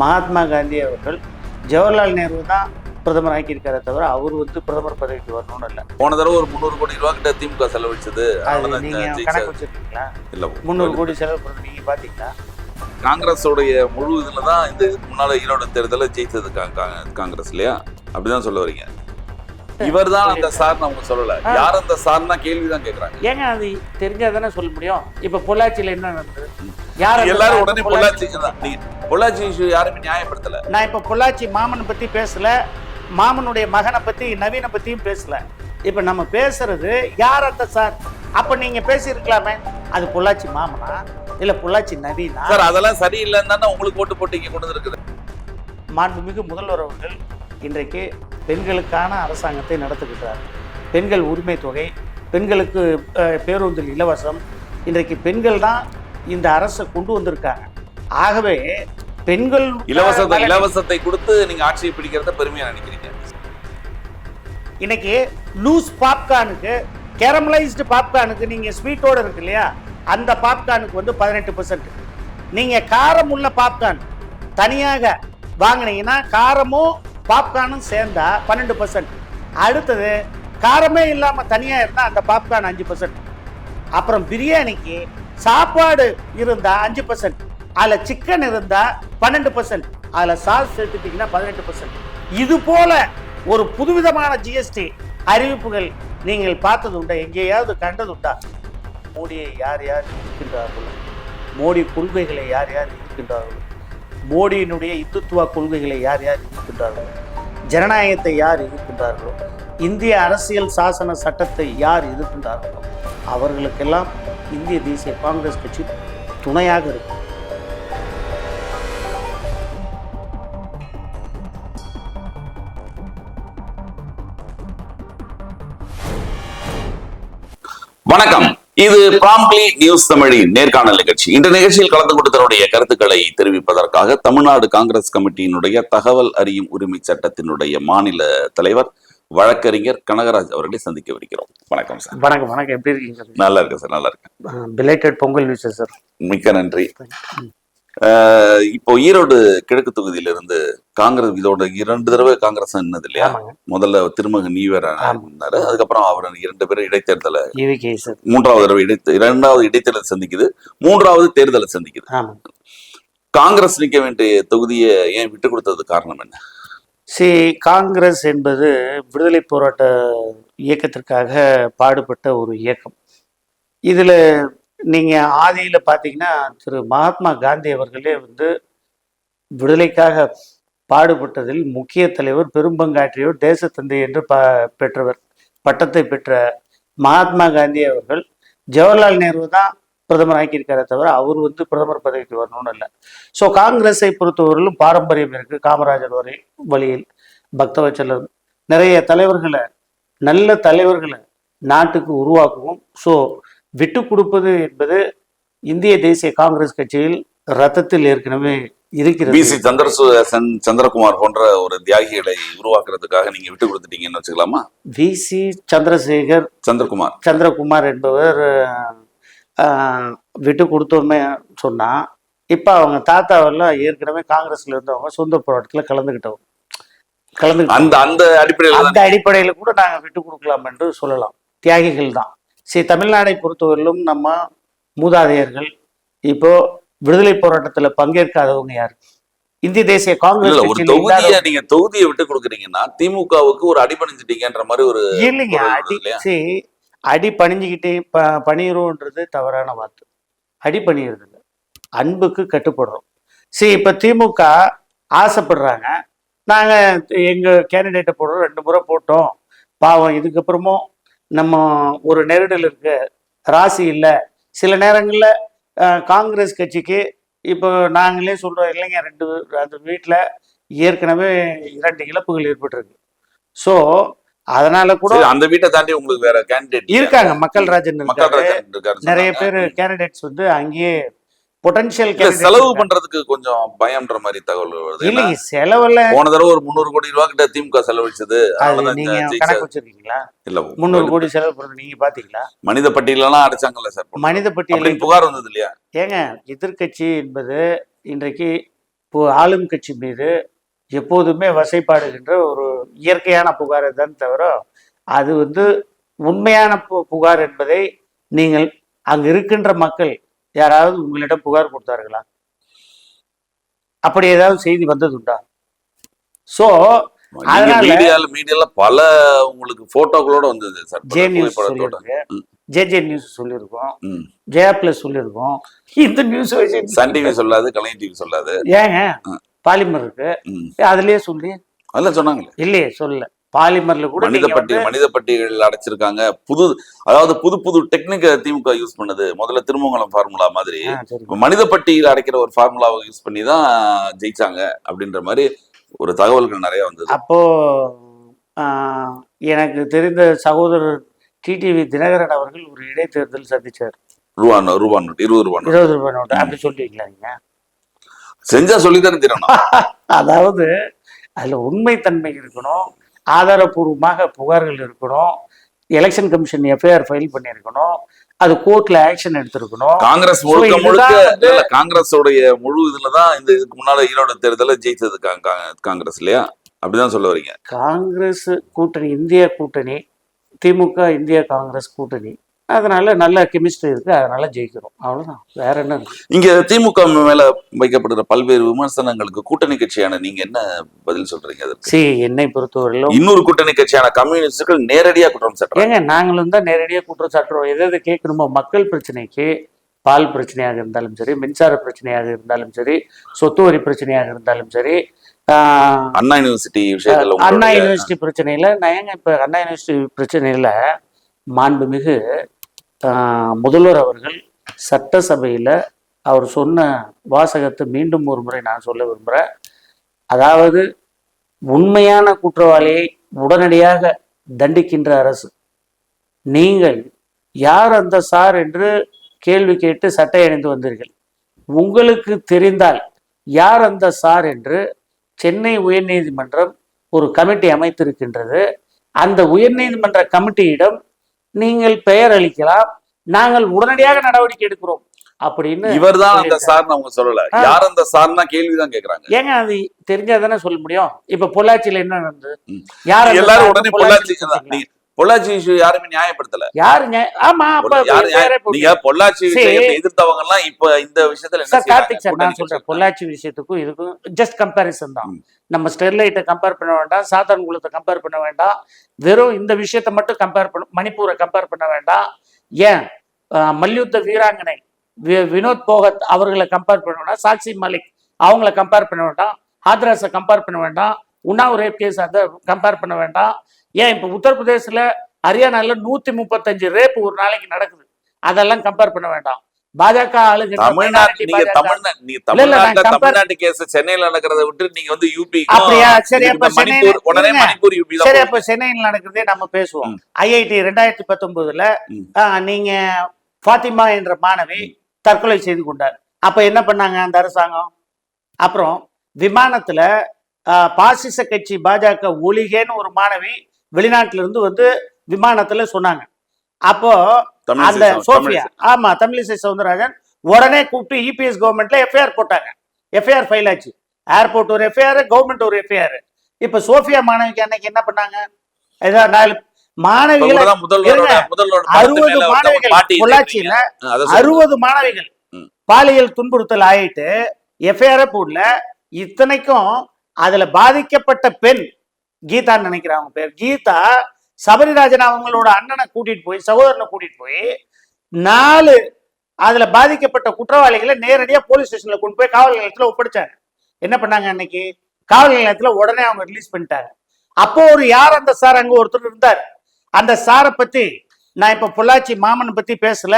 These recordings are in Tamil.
மகாத்மா காந்தி அவர்கள் ஜவஹர்லால் நேரு தான் பிரதமர் ஆக்கியிருக்காரே தவிர அவர் பிரதமர் பதவிக்கு வரணும்னு இல்லை. போன தடவை ஒரு 300 கோடி ரூபா கிட்ட திமுக செலவழிச்சது. நீங்க கணக்கு வச்சிருக்கீங்களா? இல்ல 300 கோடி செலவு பண்ணது நீங்க பாத்தீங்களா? காங்கிரஸோடைய முழு இதுல தான் இந்த முன்னால ஈரோடு தேர்தலை ஜெயித்தது காங்கிரஸ் இல்லையா? அப்படிதான் சொல்ல வரீங்க. இவர் தான் அந்த சார் அவங்க சொல்லல. யார் அந்த சார்னா கேள்விதான் கேக்குறாங்க. ஏங்க அது தெரிஞ்சாதானே சொல்ல முடியும். இப்ப பொள்ளாச்சியில என்ன நடந்தது? யார் எல்லாரும் உடனே பொள்ளாச்சி இஷ்யூ யாருமே நியாயப்படுத்தல. நான் இப்ப பொள்ளாச்சி மாமனை பத்தி பேசல, மாமனுடைய மகனை பத்தி நவீன பத்தியும் பேசல. இப்ப நம்ம பேசுறது யார் அந்த சார்? அப்ப நீங்க பேசியிருக்கலாமே, அது பொள்ளாச்சி மாமனா இல்ல பொள்ளாச்சி நவீனா? சார் அதெல்லாம் சரியில்லைன்னு தானே உங்களுக்கு போட்டு போட்டு இங்க கொண்டு இருக்குது. மாண்புமிகு முதல்வர் அவர்கள் இன்றைக்கு பெண்களுக்கான அரசாங்கத்தை நடத்துகிறார். பெண்கள் உரிமை தொகை, பெண்களுக்கு பேருந்தில் இலவசம், இன்றைக்கு பெண்கள் தான் இந்த அரசை கொண்டு வந்திருக்காங்க. ஆகவே பெண்கள் இலவசத்தை கொடுத்து நீங்க ஆட்சியை பிடிக்கிறத பெருமையா நினைக்கிறீங்க. இன்னைக்கு லூஸ் பாப்கார்னுக்கு, கேரமலைஸ்டு பாப்கார்னுக்கு நீங்க ஸ்வீட்டோட இருக்கு இல்லையா, அந்த பாப்கார்னுக்கு 18%. நீங்க காரம் உள்ள பாப்கார்ன் தனியாக வாங்கினீங்கன்னா காரமும் பாப்கார்னும் சேர்ந்தா 12%. அடுத்தது காரமே இல்லாம தனியா இருந்தா அந்த பாப்கார்ன் 5%. அப்புறம் பிரியாணிக்கு சாப்பாடு இருந்தா 5%, அதுல சிக்கன் இருந்தா 12%, அதுல சாஸ் சேர்த்துட்டீங்கன்னா 18%. இது போல ஒரு புதுவிதமான ஜிஎஸ்டி அறிவிப்புகள் நீங்கள் பார்த்தது உண்டா? எங்கேயாவது கண்டது உண்டா? மோடியை யார் யார் இருக்கின்றார்களோ, மோடி கொள்கைகளை யார் யார் இருக்கின்றார்களோ, மோடியினுடைய இந்துத்துவ கொள்கைகளை யார் யார் இருக்கின்றார்களோ, ஜனநாயகத்தை யார் இருக்கின்றார்களோ, இந்திய அரசியல் சாசன சட்டத்தை யார் இருக்கின்றார்களோ, அவர்களுக்கெல்லாம் இந்திய தேசிய காங்கிரஸ் கட்சி துணையாக இருக்கும். வணக்கம். இது ப்ராம்ப்ட்லி நியூஸ் தமிழின் நேர்காணல் நிகழ்ச்சி. இந்த நிகழ்ச்சியில் கலந்து கொண்டு தன்னுடைய கருத்துக்களை தெரிவிப்பதற்காக தமிழ்நாடு காங்கிரஸ் கமிட்டியினுடைய தகவல் அறியும் உரிமை சட்டத்தினுடைய மாநில தலைவர் வழக்கறிஞர் கனகராஜ் அவர்களை சந்திக்கவிருக்கிறோம். வணக்கம் சார். வணக்கம். வணக்கம். எப்படி இருக்கீங்க? நல்லா இருக்கேன் சார். நல்லா இருக்கேன். பிலேட்டட் பொங்கல் விஷயம் சார். மிக்க நன்றி. இப்போ ஈரோடு கிழக்கு தொகுதியிலிருந்து காங்கிரஸ் இதோட 2 தடவை காங்கிரஸ் நின்னது இல்லையா? முதல்ல திருமக நீவர் இருந்தாரு, அதுக்கப்புறம் அவர் 2 பேரும் இடைத்தேர்தலை, 3வது தடவை 2வது இடைத்தேர்தல் சந்திக்குது, 3வது தேர்தலை சந்திக்குது. காங்கிரஸ் நிற்க வேண்டிய தொகுதியை ஏன் விட்டு கொடுத்தது காரணம் என்ன? காங்கிரஸ் என்பது விடுதலை போராட்ட இயக்கத்திற்காக பாடுபட்ட ஒரு இயக்கம். இதுல நீங்க ஆதியில பாத்தீங்கன்னா திரு மகாத்மா காந்தி அவர்களே விடுதலைக்காக பாடுபட்டதில் முக்கிய தலைவர், பெரும்பங்காற்றியோர், தேசத்தந்தை என்று பெற்றவர், பட்டத்தை பெற்ற மகாத்மா காந்தி அவர்கள் ஜவஹர்லால் நேரு தான் பிரதமர் ஆக்கியிருக்காரே தவிர அவர் பிரதமர் பதவிக்கு வரணும்னு இல்லை. ஸோ காங்கிரஸை பொறுத்தவரையிலும் பாரம்பரியம் இருக்கு. காமராஜர் வழியில் பக்தவச்சலம் நிறைய தலைவர்களை, நல்ல தலைவர்களை நாட்டுக்கு உருவாக்குவோம். ஸோ விட்டு கொடுப்பது என்பது இந்திய தேசிய காங்கிரஸ் கட்சியில் ரத்தத்தில் ஏற்கனவே இருக்கிறது. பிசி சந்திரகுமார் போன்ற ஒரு தியாகிகளை உருவாக்குறதுக்காக நீங்க விட்டு கொடுத்துட்டீங்கன்னு வச்சுக்கலாமா? விசி சந்திரகுமார் என்பவர் விட்டு கொடுத்தோமே சொன்னா, இப்ப அவங்க தாத்தாவெல்லாம் ஏற்கனவே காங்கிரஸ்ல இருந்தவங்க, சொந்த போராட்டத்துல கலந்துக்கிட்டவங்க. அந்த அடிப்படையில கூட நாங்க விட்டு கொடுக்கலாம் என்று சொல்லலாம். தியாகிகள் தான். தமிழ்நாடை பொறுத்தவரையிலும் நம்ம மூதாதையர்கள் இப்போ விடுதலை போராட்டத்துல பங்கேற்காதவங்க யாரு? இந்திய தேசிய காங்கிரஸ் நீங்க தொகுதியை விட்டு கொடுக்குறீங்கன்னா திமுகவுக்கு ஒரு அடிபணிஞ்சிட்டீங்கன்ற மாதிரி ஒரு இல்லைங்க. அடி பணிஞ்சுக்கிட்டே பணியிறோன்றது தவறான வார்த்தை. அடி பணியிறது இல்லை, அன்புக்கு கட்டுப்படுறோம். இப்ப திமுக ஆசைப்படுறாங்க, நாங்க எங்க கேண்டிடேட்டை போடுறோம், 2 முறை போட்டோம், பாவம் இதுக்கப்புறமும் நம்ம ஒரு நெருடல் இருக்கு, ராசி இல்லை. சில நேரங்களில் காங்கிரஸ் கட்சிக்கு இப்போ நாங்களே சொல்றோம் இல்லைங்க, அந்த வீட்டில் ஏற்கனவே 2 இழப்புகள் ஏற்பட்டிருக்கு. ஸோ அதனால கூட அந்த வீட்டை தாண்டி உங்களுக்கு வேற கேண்டிடேட் இருக்காங்க. மக்கள் ராஜன் நிறைய பேர் கேண்டிடேட்ஸ் அங்கேயே பொட்டன்ஷியல் செலவு பண்றதுக்கு கொஞ்சம் பயம்ன்ற மாதிரி தகவல் வருது. இல்லைங்க, செலவுல போன தடவை ஒரு 300 கோடி ரூபாய் கிட்ட திமுக செலவழிச்சது. நீங்க கணக்கு வச்சிருக்கீங்களா? இல்ல 300 கோடி செலவு பண்றது நீங்க பாத்தீங்களா? மனித பட்டியலாம் அடிச்சாங்கல்ல சார். மனித பட்டியலில் புகார் வந்தது இல்லையா? ஏங்க, எதிர்கட்சி என்பது இன்றைக்கு ஆளும் கட்சி மீது எப்போதுமே வசைப்பாடுகின்ற ஒரு இயற்கையான புகாரை தான் தவிர அது வந்து உண்மையான புகார் என்பதை நீங்கள் அங்கு இருக்கின்ற மக்கள் யாராவது உங்களிடம் புகார் கொடுத்தார்களா? அப்படி ஏதாவது செய்தி வந்ததுண்டா? சோ மீடியால பல உங்களுக்கு போட்டோக்களோட வந்தது சார். ஜே நியூஸ் சொல்லியிருக்கோம், ஜே நியூஸ் சொல்லியிருக்கோம், ஜெயா பிளஸ் சொல்லியிருக்கோம். இந்த நியூஸ் சன் டிவி சொல்லாது, கலைஞர் டிவி சொல்லாது. ஏங்க பாலிமர் இருக்கு, அதுலயே சொல்லி அதெல்லாம் சொன்னாங்களே இல்லையே? சொல்ல பாலிமர்ல கூட மனித பட்டிகள் அடைச்சிருக்காங்க. அதாவது புது டெக்னிக் திமுக யூஸ் பண்ணது. முதல்ல திருமங்கலம் ஃபார்முலா மாதிரி மனித பட்டியல் அடைக்கிற ஒரு ஃபார்முலாவை யூஸ் பண்ணி தான் ஜெயிச்சாங்க அப்படின்ற மாதிரி ஒரு தகவல்கள் நிறைய வந்தது. அப்போ எனக்கு தெரிந்த சகோதரர் டிடிவி தினகரன் அவர்கள் ஒரு இடைத்தேர்தல் சந்திச்சார். ரூபா நோட்டு 20 ரூபா நோட்டு அப்படி சொல்லிங்களா? நீங்க செஞ்சா சொல்லித்தானே தரணும். அதாவது அதுல உண்மைத்தன்மை இருக்கணும், ஆதாரபூர்வமாக புகார்கள் இருக்கணும், எலெக்ஷன் கமிஷன் எஃப்ஐஆர் ஃபைல் பண்ணியிருக்கணும், அது கோர்ட்ல ஆக்ஷன் எடுத்திருக்கணும். காங்கிரஸ் காங்கிரஸோடைய முழு இதுலதான் இந்த இதுக்கு முன்னால ஈரோடு தேர்தல ஜெயிச்சது காங்கிரஸ் இல்லையா? அப்படிதான் சொல்ல வரீங்க. காங்கிரஸ் கூட்டணி, இந்திய கூட்டணி, திமுக இந்திய காங்கிரஸ் கூட்டணி, அதனால நல்ல கெமிஸ்ட்ரி இருக்கு, அதனால ஜெயிக்கிறோம், அவ்வளவுதான். வேற என்ன இருக்கு? இங்க திமுக மேல வைக்கப்படுற பல்வேறு விமர்சனங்களுக்கு கூட்டணி கட்சியான நீங்க என்ன பதில் சொல்றீங்க? என்னை பொறுத்தவரையிலும் இன்னொரு கூட்டணி கட்சியான கம்யூனிஸ்டுகள் நேரடியா குற்றம் சாட்டுறாங்க. நாங்களும் தான் நேரடியா குற்றம் சாட்டுறோம். எதை கேட்கணுமோ, மக்கள் பிரச்சனைக்கு, பால் பிரச்சனையாக இருந்தாலும் சரி, மின்சார பிரச்சனையாக இருந்தாலும் சரி, சொத்து வரி பிரச்சனையாக இருந்தாலும் சரி, அண்ணா யூனிவர்சிட்டி விஷயத்துல, அண்ணா யூனிவர்சிட்டி பிரச்சனையில நான் இப்ப அண்ணா யூனிவர்சிட்டி பிரச்சனையில மாண்புமிகு முதல்வர் அவர்கள் சட்டசபையில அவர் சொன்ன வாசகத்தை மீண்டும் ஒரு முறை நான் சொல்ல விரும்புகிறேன். அதாவது உண்மையான குற்றவாளியை உடனடியாக தண்டிக்கின்ற அரசு. நீங்கள் யார் அந்த சார் என்று கேள்வி கேட்டு சட்டை அணிந்து வந்தீர்கள். உங்களுக்கு தெரிந்தால் யார் அந்த சார் என்று சென்னை உயர்நீதிமன்றம் ஒரு கமிட்டி அமைத்திருக்கின்றது. அந்த உயர்நீதிமன்ற கமிட்டியிடம் நீங்கள் பெயர் அளிக்கலாம், நாங்கள் உடனடியாக நடவடிக்கை எடுக்கிறோம் அப்படின்னு. இவர்தான் அந்த சார்னு அவங்க சொல்லல, யார் அந்த சார்னா கேள்விதான் கேக்குறாங்க. ஏங்க அது தெரிஞ்சாதானே சொல்ல முடியும். இப்ப பொள்ளாச்சியில என்ன நடந்தது? எல்லாரும் உடனே பொள்ளாச்சி இஷ்யூ யாருமே நியாயப்படுத்தல. யாரு? ஆமா, நீங்க பொள்ளாச்சி எதிர்த்தவங்க எல்லாம் இப்ப இந்த விஷயத்துல கார்த்திக் சார் நான் சொல்றேன், பொள்ளாச்சி விஷயத்துக்கும் இதுக்கும் ஜஸ்ட் கம்பேரிசன் தான். நம்ம ஸ்டெர்லைட்டை கம்பேர் பண்ண வேண்டாம், சாத்தான்குளத்தை கம்பேர் பண்ண வேண்டாம், வெறும் இந்த விஷயத்த மட்டும் கம்பேர் பண்ண, மணிப்பூரை கம்பேர் பண்ண வேண்டாம். ஏன் மல்யுத்த வீராங்கனை வினோத் போகத் அவர்களை கம்பேர் பண்ண வேண்டாம், சாக்சி மாலிக் அவங்கள கம்பேர் பண்ண வேண்டாம், ஹாத்ராஸை கம்பேர் பண்ண வேண்டாம், உன்னாவ் ரேப் கேஸ் அதை கம்பேர் பண்ண வேண்டாம். ஏன் இப்ப உத்தரப்பிரதேசல, ஹரியானால 135 ரேப் ஒரு நாளைக்கு நடக்குது, அதெல்லாம் கம்பேர் பண்ண வேண்டாம். பாஜக ஆளுங்க தமிழ்நாட்டு கேஸ் சென்னையில நடக்கிறத விட்டு நீங்க வந்து யூபி. அப்படியா? சரி, அப்ப சென்னையில் நடக்கிறதே நம்ம பேசுவோம். ஐஐடி 2019ல நீங்க ஃபாத்திமா என்ற மாணவி தற்கொலை செய்து கொண்டார். அப்ப என்ன பண்ணாங்க அந்த அரசாங்கம்? அப்புறம் விமானத்துல பாசிச கட்சி பாஜக ஒலிகேன்னு ஒரு மாணவி வெளிநாட்டுல இருந்து வந்து விமானத்துல சொன்னாங்க. அப்போ அந்த சோஃபியா, ஆமா, தமிழிசை சவுந்தரராஜன் உடனே கூப்பிட்டு இபிஎஸ் கவர்மெண்ட்ல எஃப்ஐஆர் போட்டாங்க. எஃப்ஐஆர் ஃபைல் ஆச்சு. ஏர்போர்ட் ஒரு எஃப்ஐஆர், கவர்மெண்ட் ஒரு எஃப்ஐஆர். இப்ப சோஃபியா மாணவிக்கு அன்னைக்கு என்ன பண்ணாங்க? 4 மாணவிகள், 60 மாணவிகள் பொள்ளாச்சியில 60 மாணவிகள் பாலியல் துன்புறுத்தல் ஆயிட்டு எஃப்ஐஆர் போடல. இத்தனைக்கும் அதுல பாதிக்கப்பட்ட பெண் கீதான்னு நினைக்கிறாங்க பேர், கீதா சபரிராஜன் அவங்களோட அண்ணனை கூட்டிட்டு போய், சகோதரனை கூட்டிட்டு போய் 4 அதுல பாதிக்கப்பட்ட குற்றவாளிகளை நேரடியா போலீஸ் ஸ்டேஷன்ல கொண்டு போய் காவல் நிலையத்துல ஒப்படைச்சாங்க. என்ன பண்ணாங்க அன்னைக்கு? காவல் நிலையத்துல உடனே அவங்க ரிலீஸ் பண்ணிட்டாங்க. அப்போ ஒரு யார் அந்த சார் அங்க ஒருத்தர் இருந்தார். அந்த சாரை பத்தி நான் இப்ப பொள்ளாச்சி மாமனை பத்தி பேசல,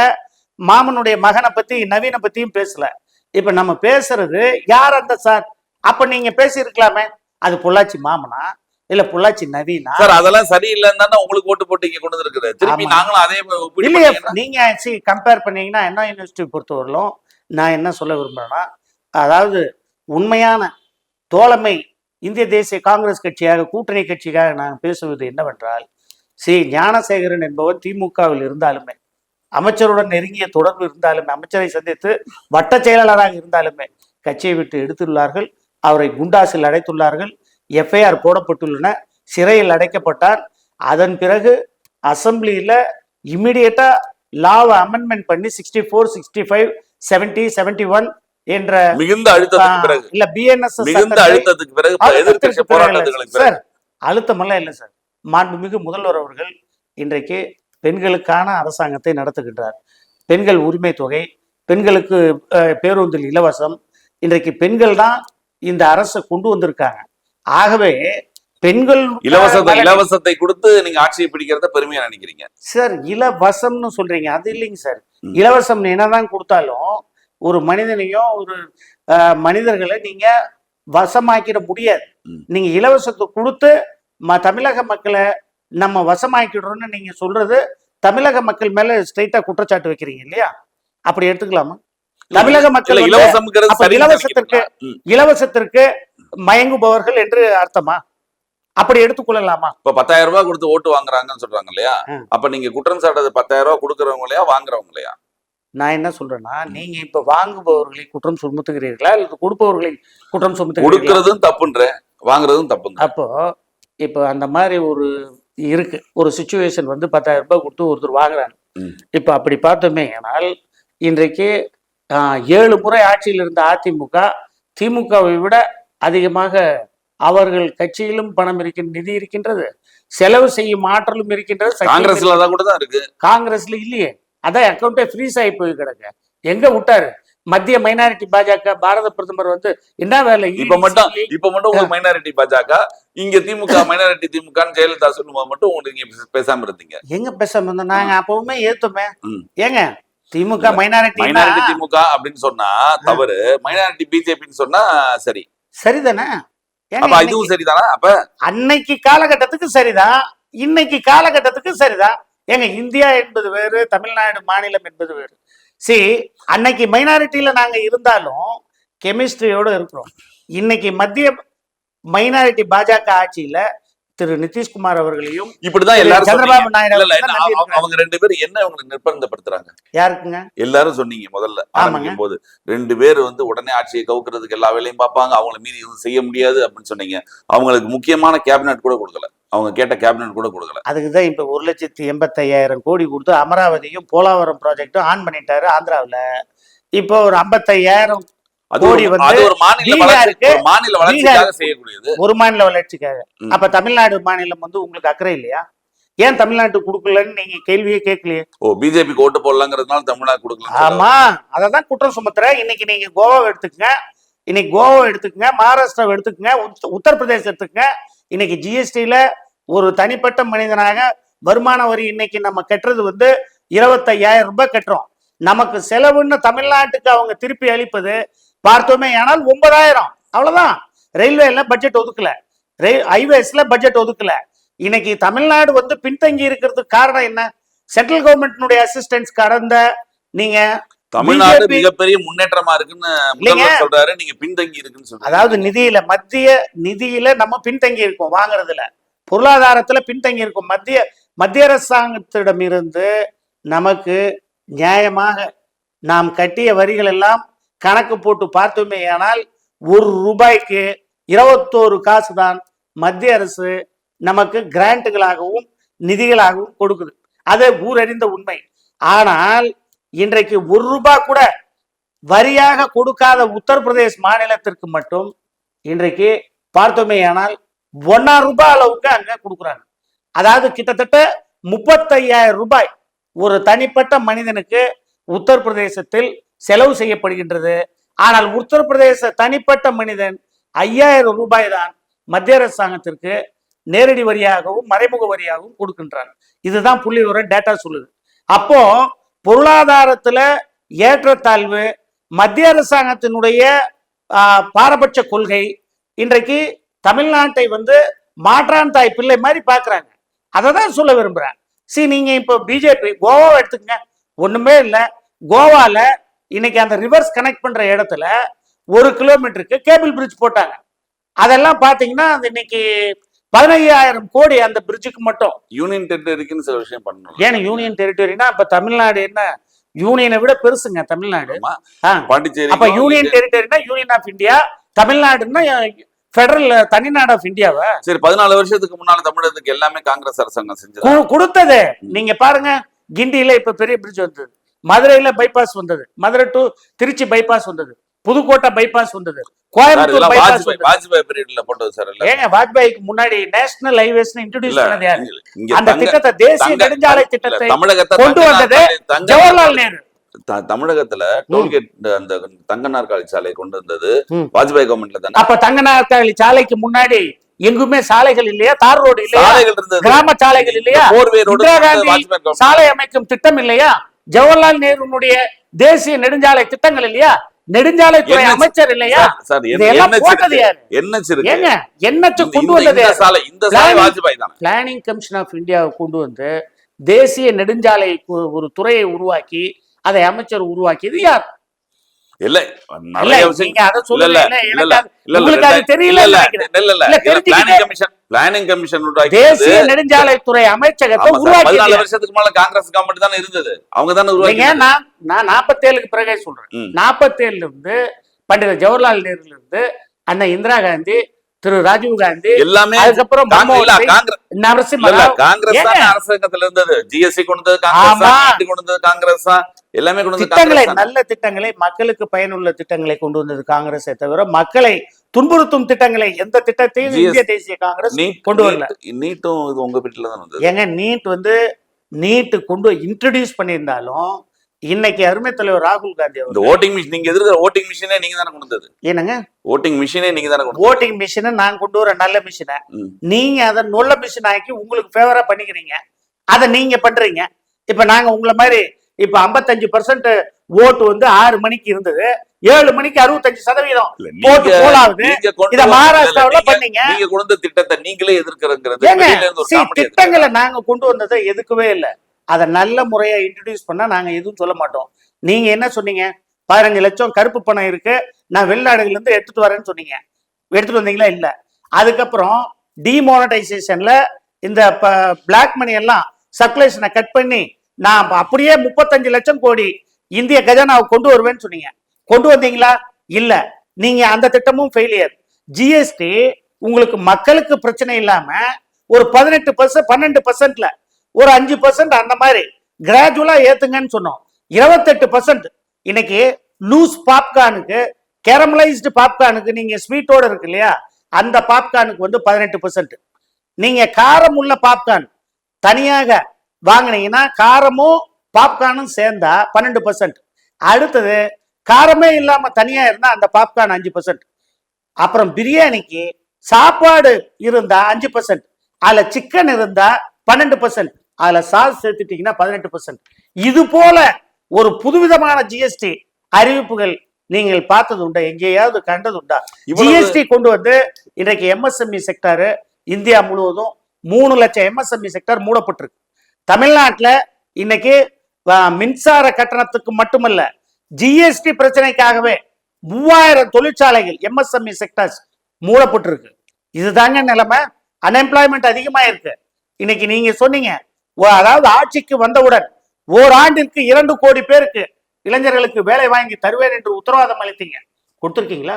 மாமனுடைய மகனை பத்தி நவீனை பத்தியும் பேசல. இப்ப நம்ம பேசுறது யார் அந்த சார். அப்ப நீங்க பேசி இருக்கலாமே, அது பொள்ளாச்சி மாமனா இல்ல பொள்ளாச்சி நவீனா? சார் அதெல்லாம் சரியில்லைன்னு உங்களுக்கு ஓட்டு போட்டு இங்க கொண்டு இருக்குது. திருப்பி நாங்களும் அதே இல்லையே. நீங்க கம்பேர் பண்ணீங்கன்னா அண்ணா யூனிவர்சிட்டி பொறுத்தவரையிலும் நான் என்ன சொல்ல விரும்புறேன்னா, அதாவது உண்மையான தோழமை இந்திய தேசிய காங்கிரஸ் கட்சியாக, கூட்டணி கட்சியாக நான் பேசுவது என்னவென்றால், ஞானசேகரன் என்பவர் திமுகவில் இருந்தாலுமே, அமைச்சருடன் நெருங்கிய தொடர்பு இருந்தாலுமே, அமைச்சரை சந்தித்து வட்ட செயலாளராக இருந்தாலுமே கட்சியை விட்டு எடுத்துள்ளார்கள். அவரை குண்டாசில் அடைத்துள்ளார்கள். எஃப்ஐஆர் போடப்பட்டுள்ளன. சிறையில் அடைக்கப்பட்டார். அதன் பிறகு அசம்பிளியில இமிடியேட்டா லாவை அமெண்ட்மெண்ட் பண்ணி 64, 65, 70, 71 என்ற மிகுந்த அழுத்தத்துக்கு பிறகு இல்ல பிஎன்எஸ் மிகுந்த அழுத்தத்துக்கு பிறகு எதிர்க்கட்சி போராட்டங்களுக்கு சார், அழுத்தமெல்லாம் இல்லை சார். மாண்புமிகு முதல்வர் அவர்கள் இன்றைக்கு பெண்களுக்கான அரசாங்கத்தை நடத்துகின்றார். பெண்கள் உரிமை தொகை, பெண்களுக்கு பேருந்தில் இலவசம், இன்றைக்கு பெண்கள் தான் இந்த அரசை கொண்டு வந்திருக்காங்க. ஆகவே பெண்கள் இலவசத்தை கொடுத்து நீங்க ஆட்சியை பிடிக்கிறத பெருமையா நினைக்கிறீங்க சார். இலவசம்னு சொல்றீங்க, அது இல்லைங்க சார். இலவசம் என்னதான் கொடுத்தாலும் ஒரு மனிதனையும் ஒரு மனிதர்களை நீங்க வசமாக்கிட முடியாது. நீங்க இலவசத்தை கொடுத்து தமிழக மக்களை நம்ம வசமாக்கிடுறோம்னு நீங்க சொல்றது தமிழக மக்கள் மேல ஸ்ட்ரைட்டா குற்றச்சாட்டு வைக்கிறீங்க இல்லையா? அப்படி எடுத்துக்கலாமா? தமிழக மக்கள் இலவசத்திற்கு மயங்குபவர்கள் என்று அர்த்தமா? அப்படி எடுத்துக்கொள்ளலாமா? இப்ப 10,000 ரூபாய் கொடுத்து ஓட்டு வாங்குறாங்கன்னு சொல்றாங்க இல்லையா? அப்ப நீங்க குற்றம் சாட்டது 10,000 ரூபாய் கொடுக்கறவங்களையா வாங்குறவங்களையா? நான் என்ன சொல்றேன்னா, நீங்க இப்ப வாங்குபவர்களை குற்றம் சுமத்துகிறீர்களா இல்ல கொடுப்பவர்களை குற்றம் சுமத்துகிறீர்களா? கொடுக்கறதும் தப்புன்ற, வாங்குறதும் தப்புங்க. அப்போ இப்போ அந்த மாதிரி ஒரு இருக்கு ஒரு சிச்சுவேஷன் 10,000 ரூபாய் கொடுத்து ஒருத்தர் வாங்குறாங்க. இப்ப அப்படி பார்த்தோமே ஆனால் இன்றைக்கு 7 முறை ஆட்சியில் இருந்த அதிமுக திமுகவை விட அதிகமாக அவர்கள் கட்சியிலும் பணம் நிதி இருக்கின்றது, செலவு செய்யும் ஆற்றலும் இருக்கின்றது. காங்கிரஸ்ல கூட தான் இருக்கு. காங்கிரஸ்ல இல்லையே, அதான் அக்கௌண்டே ஃப்ரீஸ் ஆகி போய் கிடக்கு. எங்க விட்டாரு? மத்திய மைனாரிட்டி பாஜக பாரத பிரதமர் என்ன வேலை? இப்ப மட்டும் உங்களுக்கு மைனாரிட்டி பாஜக, இங்க திமுக மைனாரிட்டி திமுகன்னு ஜெயலலிதா சொல்லும்போது மட்டும் உங்களுக்கு பேசாம இருந்தீங்க. எங்க பேசாம இருந்தோம்? நாங்க அப்பவுமே ஏத்துமே. ஏங்க திமுக மைனாரிட்டி திமுக அப்படின்னு சொன்னா தவறு, மைனாரிட்டி பிஜேபின்னு சொன்னா சரி. சரிதானே? அப்ப இதுவும் சரிதானா? அப்ப அன்னைக்கு காலகட்டத்துக்கு சரிதான், இன்னைக்கு காலகட்டத்துக்கு சரிதான். ஏங்க இந்தியா என்பது வேறு, தமிழ்நாடு மாநிலம் என்பது வேறு. அன்னைக்கு மைனாரிட்டியில நாங்க இருந்தாலும் கெமிஸ்ட்ரியோட இருக்கிறோம். இன்னைக்கு மத்திய மைனாரிட்டி பாஜக ஆட்சியில திரு நிதிஷ்குமார் அவர்களையும் இப்படிதான் எல்லாரும் சந்திரபாபு நாயுடு அவங்க 2 பேரும் என்ன அவங்களை நிர்பந்தப்படுத்துறாங்க? யாருக்குங்க? எல்லாரும் சொன்னீங்க முதல்ல ஆரம்பிக்கும் போது 2 பேர் உடனே ஆட்சியை கவுக்கிறதுக்கு எல்லா வேலையும் பார்ப்பாங்க, அவங்கள மீறி எதுவும் செய்ய முடியாது அப்படின்னு சொன்னீங்க. அவங்களுக்கு முக்கியமான கேபினட் கூட கொடுக்கல, அவங்க கேட்ட கேபினட் கூட கொடுக்கல. அதுக்குதான் இப்ப 1,85,000 கோடி கொடுத்து அமராவதியும் போலாவரம் ப்ராஜெக்டும் ஆன் பண்ணிட்டாரு ஆந்திராவில். இப்போ ஒரு 55,000 கோடி ஒரு மாநில வளர்ச்சிக்காக செய்யக்கூடியது, ஒரு மாநில வளர்ச்சிக்காக. அப்ப தமிழ்நாடு மாநிலம் உங்களுக்கு அக்கறை இல்லையா? ஏன் தமிழ்நாட்டுக்கு கொடுக்கலன்னு நீங்க கேள்வியே கேட்கலையே. பிஜேபி ஓட்டு போடலாங்கிறதுனால தமிழ்நாடு கொடுக்கல. ஆமா, அததான் குற்றம் சுமத்துற. இன்னைக்கு நீங்க கோவாவை எடுத்துக்கங்க, மகாராஷ்டிராவை எடுத்துக்கங்க, உத்தரப்பிரதேசம் எடுத்துக்கங்க. இன்னைக்கு ஜிஎஸ்டியில ஒரு தனிப்பட்ட மனிதனாக வருமான வரி இன்னைக்கு நம்ம கட்டுறது 25,000 ரூபாய் கட்டுறோம். நமக்கு செலவுன்னு தமிழ்நாட்டுக்கு அவங்க திருப்பி அளிப்பது பார்த்தோமே ஆனால் 9,000. அவ்வளவுதான். ரயில்வேல பட்ஜெட் ஒதுக்கல, ஹைவேஸ்ல பட்ஜெட் ஒதுக்கல. இன்னைக்கு தமிழ்நாடு பின்தங்கி இருக்கிறதுக்கு காரணம் என்ன? சென்ட்ரல் கவர்மெண்ட் அசிஸ்டன்ஸ் கடந்த நீங்க தமிழ்நாடு மிகப்பெரிய முன்னேற்றமா இருக்குன்னு சொல்றாரு, நீங்க பின்தங்கி இருக்குன்னு சொல்றாரு. அதாவது மத்திய நிதியில நம்ம பின்தங்கி இருக்கோம், வாங்குறதுல பொருளாதாரத்துல பின்தங்கி இருக்கும். மத்திய அரசாங்கத்திடமிருந்து நமக்கு நியாயமாக நாம் கட்டிய வரிகள் எல்லாம் கணக்கு போட்டு பார்த்தோமே ஆனால் 1 ரூபாய்க்கு 21 காசு தான் மத்திய அரசு நமக்கு கிராண்டுகளாகவும் நிதிகளாகவும் கொடுக்குது. அது ஊரறிந்த உண்மை. ஆனால் இன்றைக்கு 1 ரூபாய் கூட வரியாக கொடுக்காத உத்தரப்பிரதேச மாநிலத்திற்கு மட்டும் இன்றைக்கு பார்த்தோமே ஆனால் 1 ரூபாய் அளவுக்கு அங்க கொடுக்குறாங்க. அதாவது கிட்டத்தட்ட 35,000 ரூபாய் ஒரு தனிப்பட்ட மனிதனுக்கு உத்தரப்பிரதேசத்தில் செலவு செய்யப்படுகின்றது. ஆனால் உத்தரப்பிரதேச தனிப்பட்ட மனிதன் 5,000 ரூபாய் தான் மத்திய அரசாங்கத்திற்கு நேரடி வரியாகவும் மறைமுக வரியாகவும் கொடுக்கின்றாங்க. இதுதான் புள்ளிவிவர டேட்டா சொல்லுது. அப்போ பொருளாதாரத்துல ஏற்றத்தாழ்வு, மத்திய அரசாங்கத்தினுடைய பாரபட்ச கொள்கை இன்றைக்கு தமிழ்நாட்டை மாற்றான் தாய் பிள்ளை மாதிரி பாக்குறாங்க. அதை தான் சொல்ல விரும்புறேன். நீங்க இப்போ பிஜேபி கோவாவை எடுத்துக்கங்க, ஒண்ணுமே இல்லை. கோவால இன்னைக்கு அந்த ரிவர்ஸ் கனெக்ட் பண்ற இடத்துல 1 கிலோமீட்டருக்கு கேபிள் பிரிட்ஜ் போட்டாங்க. அதெல்லாம் பாத்தீங்கன்னா இன்னைக்கு 15,000 கோடி அந்த பிரிட்ஜுக்கு மட்டும். யூனியன் டெரிட்டரிக்குன்னு சில விஷயம் பண்ணணும். ஏன்னா யூனியன் டெரிட்டரினா இப்ப தமிழ்நாடு என்ன யூனியனை விட பெருசுங்க தமிழ்நாடு. பாண்டிச்சேரி. அப்ப யூனியன் டெரிட்டரினா யூனியன் ஆஃப் இந்தியா, தமிழ்நாடுன்னா ஃபெடரல் தனிநாடு ஆஃப் இந்தியாவா? சரி, 14 வருஷத்துக்கு முன்னால தமிழகத்துக்கு எல்லாமே காங்கிரஸ் அரசாங்கம் செஞ்சது. கொடுத்தது நீங்க பாருங்க. கிண்டியில இப்ப பெரிய பிரிட்ஜ் வந்தது, மதுரையில பைபாஸ் வந்தது, மதுரை டு திருச்சி பைபாஸ் வந்தது, புதுக்கோட்டை பைபாஸ் வந்தது, கோயம்புத்தூர் பைபாஸ் வந்தது. வாஜ்பாய் பீரியட்ல போட்டது சார். ஏங்க வாஜ்பாய்க்கு முன்னாடி நேஷனல் ஹைவேஸ் இன்ட்ரோடியூஸ் பண்ணது யாரு? அந்த திட்டத்தை, தேசிய நெடுஞ்சாலை திட்டத்தை கொண்டு வந்தது ஜவஹர்லால் நேரு. தமிழகத்துல டோல்கேட் அந்த தங்க நாற்காலி சாலை கொண்டு வந்தது வாஜ்பாய் கவர்மெண்ட்ல தானே. அப்ப தங்க நாற்காலி சாலைக்கு முன்னாடி எங்குமே சாலைகள் இல்லையா? தார் ரோடு இல்லையா? கிராம சாலைகள் இல்லையா? இந்திரா காந்தி சாலை அமைக்கும் திட்டம் இல்லையா? ஜவஹர்லால் நேருனுடைய தேசிய நெடுஞ்சாலை திட்டங்கள் இல்லையா? நெடுஞ்சாலைத்துறை அமைச்சர் இல்லையா? கொண்டு வந்தது பிளானிங் கமிஷன் ஆஃப் இந்தியாவை கொண்டு வந்து தேசிய நெடுஞ்சாலை ஒரு துறையை உருவாக்கி அதை அமைச்சர் உருவாக்கியது யார்? இல்ல தேசிய நெடுஞ்சாலைத்துறை அமைச்சகத்தை உருவாக்கி 14 வருஷத்துக்கு மேல காங்கிரஸ் கவர்மெண்ட் தானே இருந்தது. அவங்க தானே உருவாக்கி. நான் 47க்கு பிறகு சொல்றேன். 47ல இருந்து பண்டித ஜவஹர்லால் நேருல இருந்து அண்ணா இந்திரா காந்தி, திரு ராஜீவ் காந்தி, எல்லாமே அதுக்கப்புறம் அரசாங்கத்துல இருந்தது. ஜிஎஸ்டி கொண்டு வந்தது காங்கிரஸ், எல்லாமே திட்டங்களை, நல்ல திட்டங்களை, மக்களுக்கு பயனுள்ள திட்டங்களை கொண்டு வந்தது காங்கிரஸை தவிர மக்களை துன்புறுத்தும் திட்டங்களை எந்த திட்டத்தையும் இந்திய தேசிய காங்கிரஸ் கொண்டு வரல. நீட்டும் உங்க வீட்டுல தான் வந்தது. ஏங்க நீட் கொண்டு இன்ட்ரோடியூஸ் பண்ணியிருந்தாலும் இன்னைக்கு அருமை தலைவர் ராகுல் காந்தி இந்த ஓட்டிங் மிஷின், நீங்க எதிர்க்கிற ஓட்டிங் மிஷினே நீங்க தானே கொண்டு வந்தது. என்னங்க ஓட்டிங் மிஷினே நீங்க தானே கொண்டு ஓட்டிங் மிஷினை நான் கொண்டு வர நல்ல மிஷினை நீங்க அதை நொல்ல மிஷின் ஆக்கி உங்களுக்கு ஃபேவரா பண்ணிக்கிறீங்க. அதை நீங்க பண்றீங்க. இப்ப நாங்க உங்களை மாதிரி இப்ப 55% ஓட்டு வந்து 6 மணிக்கு இருந்தது, 7 மணிக்கு 65% ஓட்டு போலாவது. இத மகாராஷ்டிராவில பண்ணீங்க. நீங்க கொண்டு வந்த திட்டத்தை நீங்களே எதிர்க்கிறதுங்கிறது. திட்டங்களை நாங்க கொண்டு வந்ததை எதுக்கவே இல்லை. அதை நல்ல முறையா இன்ட்ரோடியூஸ் பண்ணா நாங்க எதுவும் சொல்ல மாட்டோம். நீங்க என்ன சொன்னீங்க? 15 லட்சம் கருப்பு பணம் இருக்கு, நான் வெளிநாடுகள்ல இருந்து எடுத்துட்டு வரேன்னு சொன்னீங்க. எடுத்துட்டு வந்தீங்களா? இல்ல. அதுக்கப்புறம் டிமானிட்டைசேஷன்ல இந்த பிளாக் மணி எல்லாம் சர்க்குலேஷனை கட் பண்ணி நான் அப்படியே 35 லட்சம் கோடி இந்திய கஜானாவை கொண்டு வருவேன்னு சொன்னீங்க. கொண்டு வந்தீங்களா? இல்ல. நீங்க அந்த திட்டமும் ஃபெயிலியர். ஜிஎஸ்டி உங்களுக்கு மக்களுக்கு பிரச்சனை இல்லாம ஒரு 18%, 12%ல ஒரு 5% அந்த மாதிரி கிராஜுவலா ஏத்துங்கன்னு சொன்னோம். 28%. இன்னைக்கு லூஸ் பாப்கார்னுக்கு, கேரமலைஸ்டு பாப்கார்னுக்கு நீங்க ஸ்வீட்டோட இருக்கு இல்லையா, அந்த பாப்கார்னுக்கு வந்து 18%. நீங்க காரம் உள்ள பாப்கார்ன் தனியாக வாங்கினீங்கன்னா காரமும் பாப்கார்னும் சேர்ந்தா 12%. அடுத்தது காரமே இல்லாம தனியா இருந்தா அந்த பாப்கார்ன் 5%. அப்புறம் பிரியாணிக்கு சாப்பாடு இருந்தா 5%, அதுல சிக்கன் இருந்தா 12%, அதுல சாஸ் சேர்த்துட்டீங்கன்னா 18%. இது போல ஒரு புதுவிதமான ஜிஎஸ்டி அறிவிப்புகள் நீங்கள் பார்த்தது உண்டா? எங்கேயாவது கண்டது உண்டா? ஜிஎஸ்டி கொண்டு வந்து இன்றைக்கு எம்எஸ்எம்இ செக்டார் இந்தியா முழுவதும் 3 லட்சம் எம்எஸ்எம்இ செக்டார் மூடப்பட்டிருக்கு. தமிழ்நாட்டில் இன்னைக்கு மின்சார கட்டணத்துக்கு மட்டுமல்ல, ஜிஎஸ்டி பிரச்சனைக்காகவே 3000 தொழிற்சாலைகள் எம்எஸ்எம்இ செக்டார்ஸ் மூடப்பட்டிருக்கு. இதுதாங்க நிலைமை. அன்எம்ப்ளாய்மெண்ட் அதிகமா இருக்கு. இன்னைக்கு நீங்க சொன்னீங்க, அதாவது ஆட்சிக்கு வந்தவுடன் ஓராண்டிற்கு 2 கோடி பேருக்கு இளைஞர்களுக்கு வேலை வாங்கி தருவேன் என்று உத்தரவாதம் அளித்தீங்க. கொடுத்திருக்கீங்களா?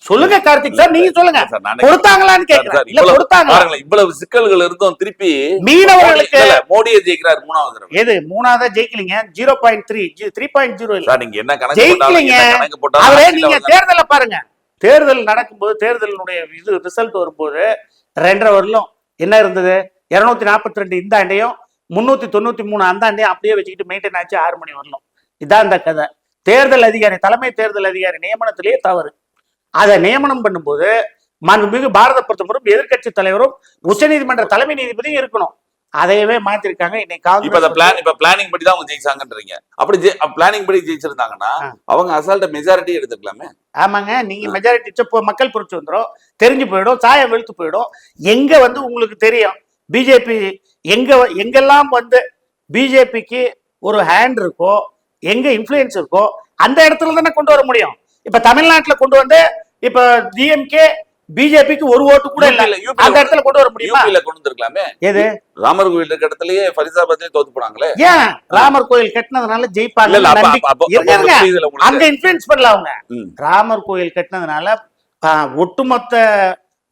சொல்லுங்க கார்த்திக் சார், நீங்க சொல்லுங்க. கொடுத்தாங்களான்னு கேக்குறேன். இல்ல கொடுத்தாங்க. இவ்வளவு சிக்கல்கள் இருந்தும் திருப்பி மீனவர்களுக்கு மோடியை ஜெயிக்கிறார் 3வது தடவை. எது 3வதா ஜெயிக்கலீங்க? 0.3 3.0 இல்ல. நீங்க என்ன கணக்கு போட்டாலும் அவரே நீங்க தேர்தலை பாருங்க. தேர்தல் நடக்கும்போது, தேர்தலினுடைய இது ரிசல்ட் வரும்போது 2.5 வருடம் என்ன இருந்தது? 242 இந்த ஆண்டையும் 393 அந்த ஆண்டையும் அப்படியே வச்சுக்கிட்டு மெயின்டைன் ஆச்சு 6 மணி வரலாம். இதான் இந்த கதை. தேர்தல் அதிகாரி, தலைமை தேர்தல் அதிகாரி நியமனத்திலேயே தவறு. அதை நியமனம் பண்ணும்போது மாண்புமிகு பாரத பிரதமரும் எதிர்கட்சி தலைவரும் உச்சநீதிமன்ற தலைமை நீதிபதியும் இருக்கணும். அதையவே மாத்திருக்காங்க. இன்னைக்கு பிளானிங் படி தான் அவங்க ஜெயிச்சாங்கன்றீங்க. அப்படி பிளானிங் படி ஜெயிச்சிருந்தாங்கன்னா அவங்க அசால்ட்ட மெஜாரிட்டி எடுத்துக்கலாமே. ஆமாங்க, நீங்க மெஜாரிட்டி மக்கள் புரிச்சு வந்துடும், தெரிஞ்சு போயிடும், சாயம் வெளுத்து போயிடும். எங்க வந்து உங்களுக்கு தெரியும் பிஜேபி எங்கெல்லாம் வந்து பிஜேபிக்கு ஒரு ஹேண்ட் இருக்கோ, எங்க இன்ஃப்ளூயன்ஸ் இருக்கோ, அந்த இடத்துல தானே கொண்டு வர முடியும். இப்ப தமிழ்நாட்டுல கொண்டு வந்து இப்ப டிஎம்கே பிஜேபிக்கு ஒரு ஓட்டு கூட இல்ல, அந்த இடத்துல கொண்டு வர முடியுமா? கொண்டு வந்திருக்கலாமே. எது ராமர் கோயில் இருக்க இடத்துலயே ஃபரிதாபாத்லயே தோத்து போனாங்களே. ஏன் ராமர் கோயில் கட்டினதுனால ஜெயிப்பாங்க? அங்க இன்ஃப்ளூயன்ஸ் பண்ணல அவங்க. ராமர் கோயில் கட்டினதுனால ஒட்டுமொத்த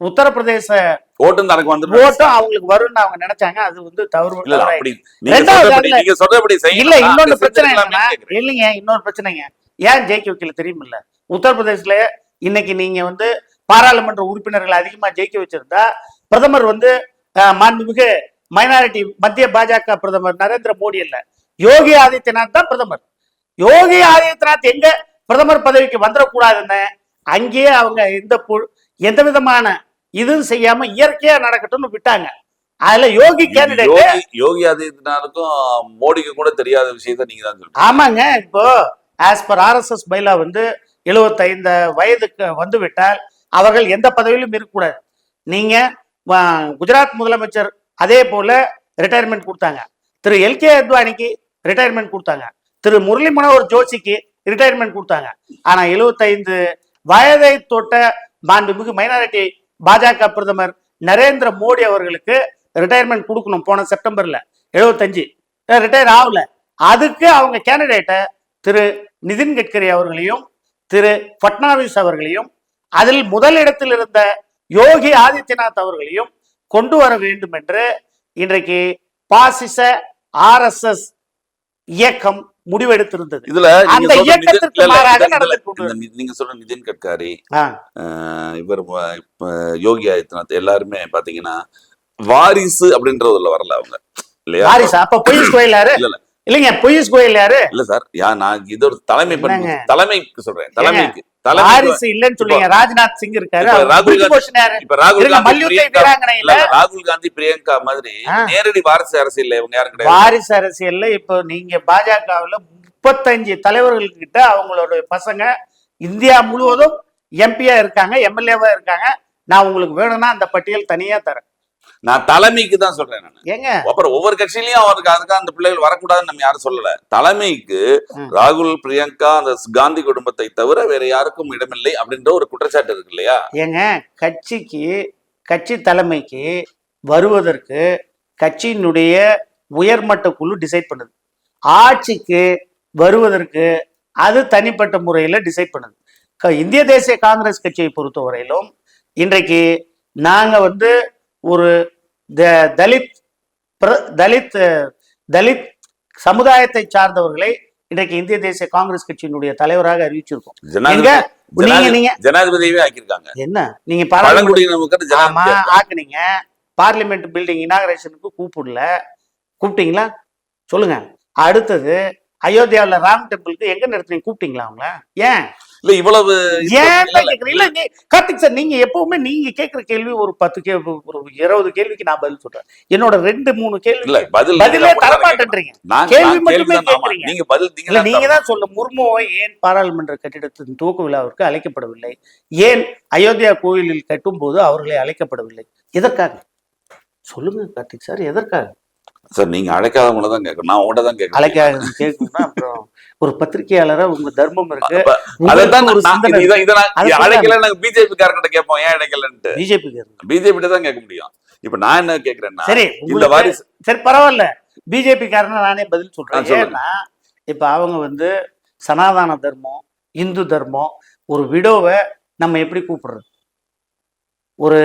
உத்தரப்பிரதேச ஓட்டும் தனக்கு வந்து ஓட்டும் அவங்களுக்கு வரும்னு அவங்க நினைச்சாங்க. அது வந்து தவறு. இல்ல இன்னொரு பிரச்சனை இல்லைங்க, இன்னொரு பிரச்சனைங்க. ஏன் ஜெயிக்க வைக்கல தெரியுமில்ல? உத்தரப்பிரதேசல இன்னைக்கு நீங்க வந்து பாராளுமன்ற உறுப்பினர்கள் அதிகமா ஜெயிக்க வச்சிருந்தா பிரதமர் வந்து மாண்புமிகு மைனாரிட்டி மத்திய பாஜக பிரதமர் நரேந்திர மோடி இல்ல, யோகி ஆதித்யநாத் தான் பிரதமர். யோகி ஆதித்யநாத் எங்க பிரதமர் பதவிக்கு வந்துடக்கூடாதுன்னு அங்கேயே அவங்க எந்த விதமான இதுவும் செய்யாம இயற்கையா நடக்கட்டும்னு விட்டாங்க. அதுல யோகி கேண்டிடேட் யோகி ஆதித்யநாத்துக்கும் மோடிக்கு கூட தெரியாத விஷயத்த நீங்க தான் சொல்றீங்க. ஆமாங்க. இப்போ ஆஸ் பர் RSS பைலா வந்து 75 வயதுக்கு வந்து விட்டால் அவர்கள் எந்த பதவியிலும் இருக்கக்கூடாது. நீங்க குஜராத் முதலமைச்சர் அதே போல ரிட்டையர்மெண்ட் கொடுத்தாங்க. திரு LK அத்வானிக்கு ரிட்டையர்மெண்ட் கொடுத்தாங்க. திரு முரளி மனோகர் ஜோஷிக்கு ரிட்டையர்மெண்ட் கொடுத்தாங்க. ஆனா 75 வயதை தொட்ட மாண்புமிகு மைனாரிட்டி பாஜக பிரதமர் நரேந்திர மோடி அவர்களுக்கு ரிட்டையர்மெண்ட் கொடுக்கணும். போன செப்டம்பர்ல 75 ரிட்டையர் ஆகல. அதுக்கு அவங்க கேண்டிடேட்டை திரு நிதின் கட்கரி அவர்களையும் திரு பட்னாவிஸ் அவர்களையும் அதில் முதலிடத்தில் இருந்த யோகி ஆதித்யநாத் அவர்களையும் கொண்டு வர வேண்டும் என்று இன்றைக்கு பாசிச RSS இயக்கம் முடிவெடுத்திருந்தது. இதுல அந்த இயக்கத்திற்கு மாறாக நீங்க சொல்ற நிதின் கட்காரி, இவர் யோகி ஆதித்யநாத் எல்லாருமே பாத்தீங்கன்னா வாரிசு அப்படின்றதுல வரல அவங்க இல்லையா? வாரிசு அப்ப பொய்ஸ் கோயில் யாரு? இல்லைங்க, பொய்ஸ் கோயில் யாரு? இல்ல சார், நான் இது ஒரு தலைமைக்கு சொல்றேன். தலைமைக்கு வாரிசு இல்லன்னு சொல்லுங்க. ராஜ்நாத் சிங் இருக்காரு, ராகுல் காந்தி பிரியங்கா மாதிரி நேரடி வாரிசு அரசியல் இவங்க யாரும் கிடையாது. வாரிசு அரசியல்ல இப்ப நீங்க பாஜகவுல 35 தலைவர்கள் கிட்ட அவங்களோட பசங்க இந்தியா முழுவதும் MP-யா இருக்காங்க, MLA-வா இருக்காங்க. நான் உங்களுக்கு வேணும்னா அந்த பட்டியல் தனியா தரேன். நான் தலைமைக்கு தான் சொல்றேன். ஏங்க அப்புறம் ஒவ்வொரு கட்சியிலயும் அவருக்கு அதுக்காக அந்த பிள்ளைகள் வரக்கூடாதுன்னு நம்ம யாரும் சொல்லல. தலைமைக்கு ராகுல், பிரியங்கா, அந்த காந்தி குடும்பத்தை தவிர வேற யாருக்கும் இடமில்லை அப்படின்ற ஒரு குற்றச்சாட்டு இருக்கு இல்லையா? ஏங்க கட்சி தலைமைக்கு வருவதற்கு கட்சியினுடைய உயர்மட்ட குழு டிசைட் பண்ணுது. ஆட்சிக்கு வருவதற்கு அது தனிப்பட்ட முறையில டிசைட் பண்ணுது. இந்திய தேசிய காங்கிரஸ் கட்சியை பொறுத்தவரையிலும் இன்றைக்கு நாங்க வந்து ஒரு தலித் சமுதாயத்தை சார்ந்தவர்களை இன்றைக்கு இந்திய தேசிய காங்கிரஸ் கட்சியினுடைய தலைவராக அறிவிச்சிருக்கோம். ஜனாதிபதியவே ஆக்கியிருக்காங்க. என்ன நீங்க ஆக்குனீங்க? பார்லிமெண்ட் பில்டிங் இனாகரேஷனுக்கு கூப்பிட்டீங்களா சொல்லுங்க. அடுத்தது அயோத்தியாவில் ராம் டெம்பிளுக்கு எங்க நடத்துறீங்க? கூப்பிட்டீங்களா அவங்க? ஏன் இல்ல இவ்வளவு கார்த்திக் சார், நீங்க எப்பவுமே நீங்க கேட்கிற கேள்வி ஒரு 10 ஒரு 20 கேள்விக்கு நான் பதில் சொல்றேன். என்னோட 2-3 கேள்வி பதிலே தரமாட்டேன்றீங்க. கேள்வி மட்டுமே கேட்கறீங்க. நீங்க தான் சொல்ல முர்முவை ஏன் பாராளுமன்ற கட்டிடத்தின் துவக்க விழாவிற்கு அழைக்கப்படவில்லை? ஏன் அயோத்தியா கோயிலில் கட்டும் போது அவர்களை அழைக்கப்படவில்லை? எதற்காக சொல்லுங்க கார்த்திக் சார், எதற்காக? சார் நீங்க அழைக்காதவங்கள தான் கேட்கணும், நான் உங்கள்கிட்ட தான் கேட்கணும். அழைக்காத கேட்கணும்னா அப்புறம் ஒரு பத்திரிகையாளரா உங்க தர்மம் இருக்கு. பிஜேபி காரங்கிட்ட கேட்போம் ஏன் அழைக்கலன்ட்டு. பிஜேபி தான் கேட்க முடியும். இப்ப நான் என்ன கேட்கிறேன்னா, சரி இந்த வாரிசு சரி பரவாயில்ல, பிஜேபி காரனா நானே பதில் சொல்றேன். ஏன்னா இப்ப அவங்க வந்து சனாதன தர்மம், இந்து தர்மம், ஒரு விடோவை நம்ம எப்படி கூப்பிடுறது? ஒரு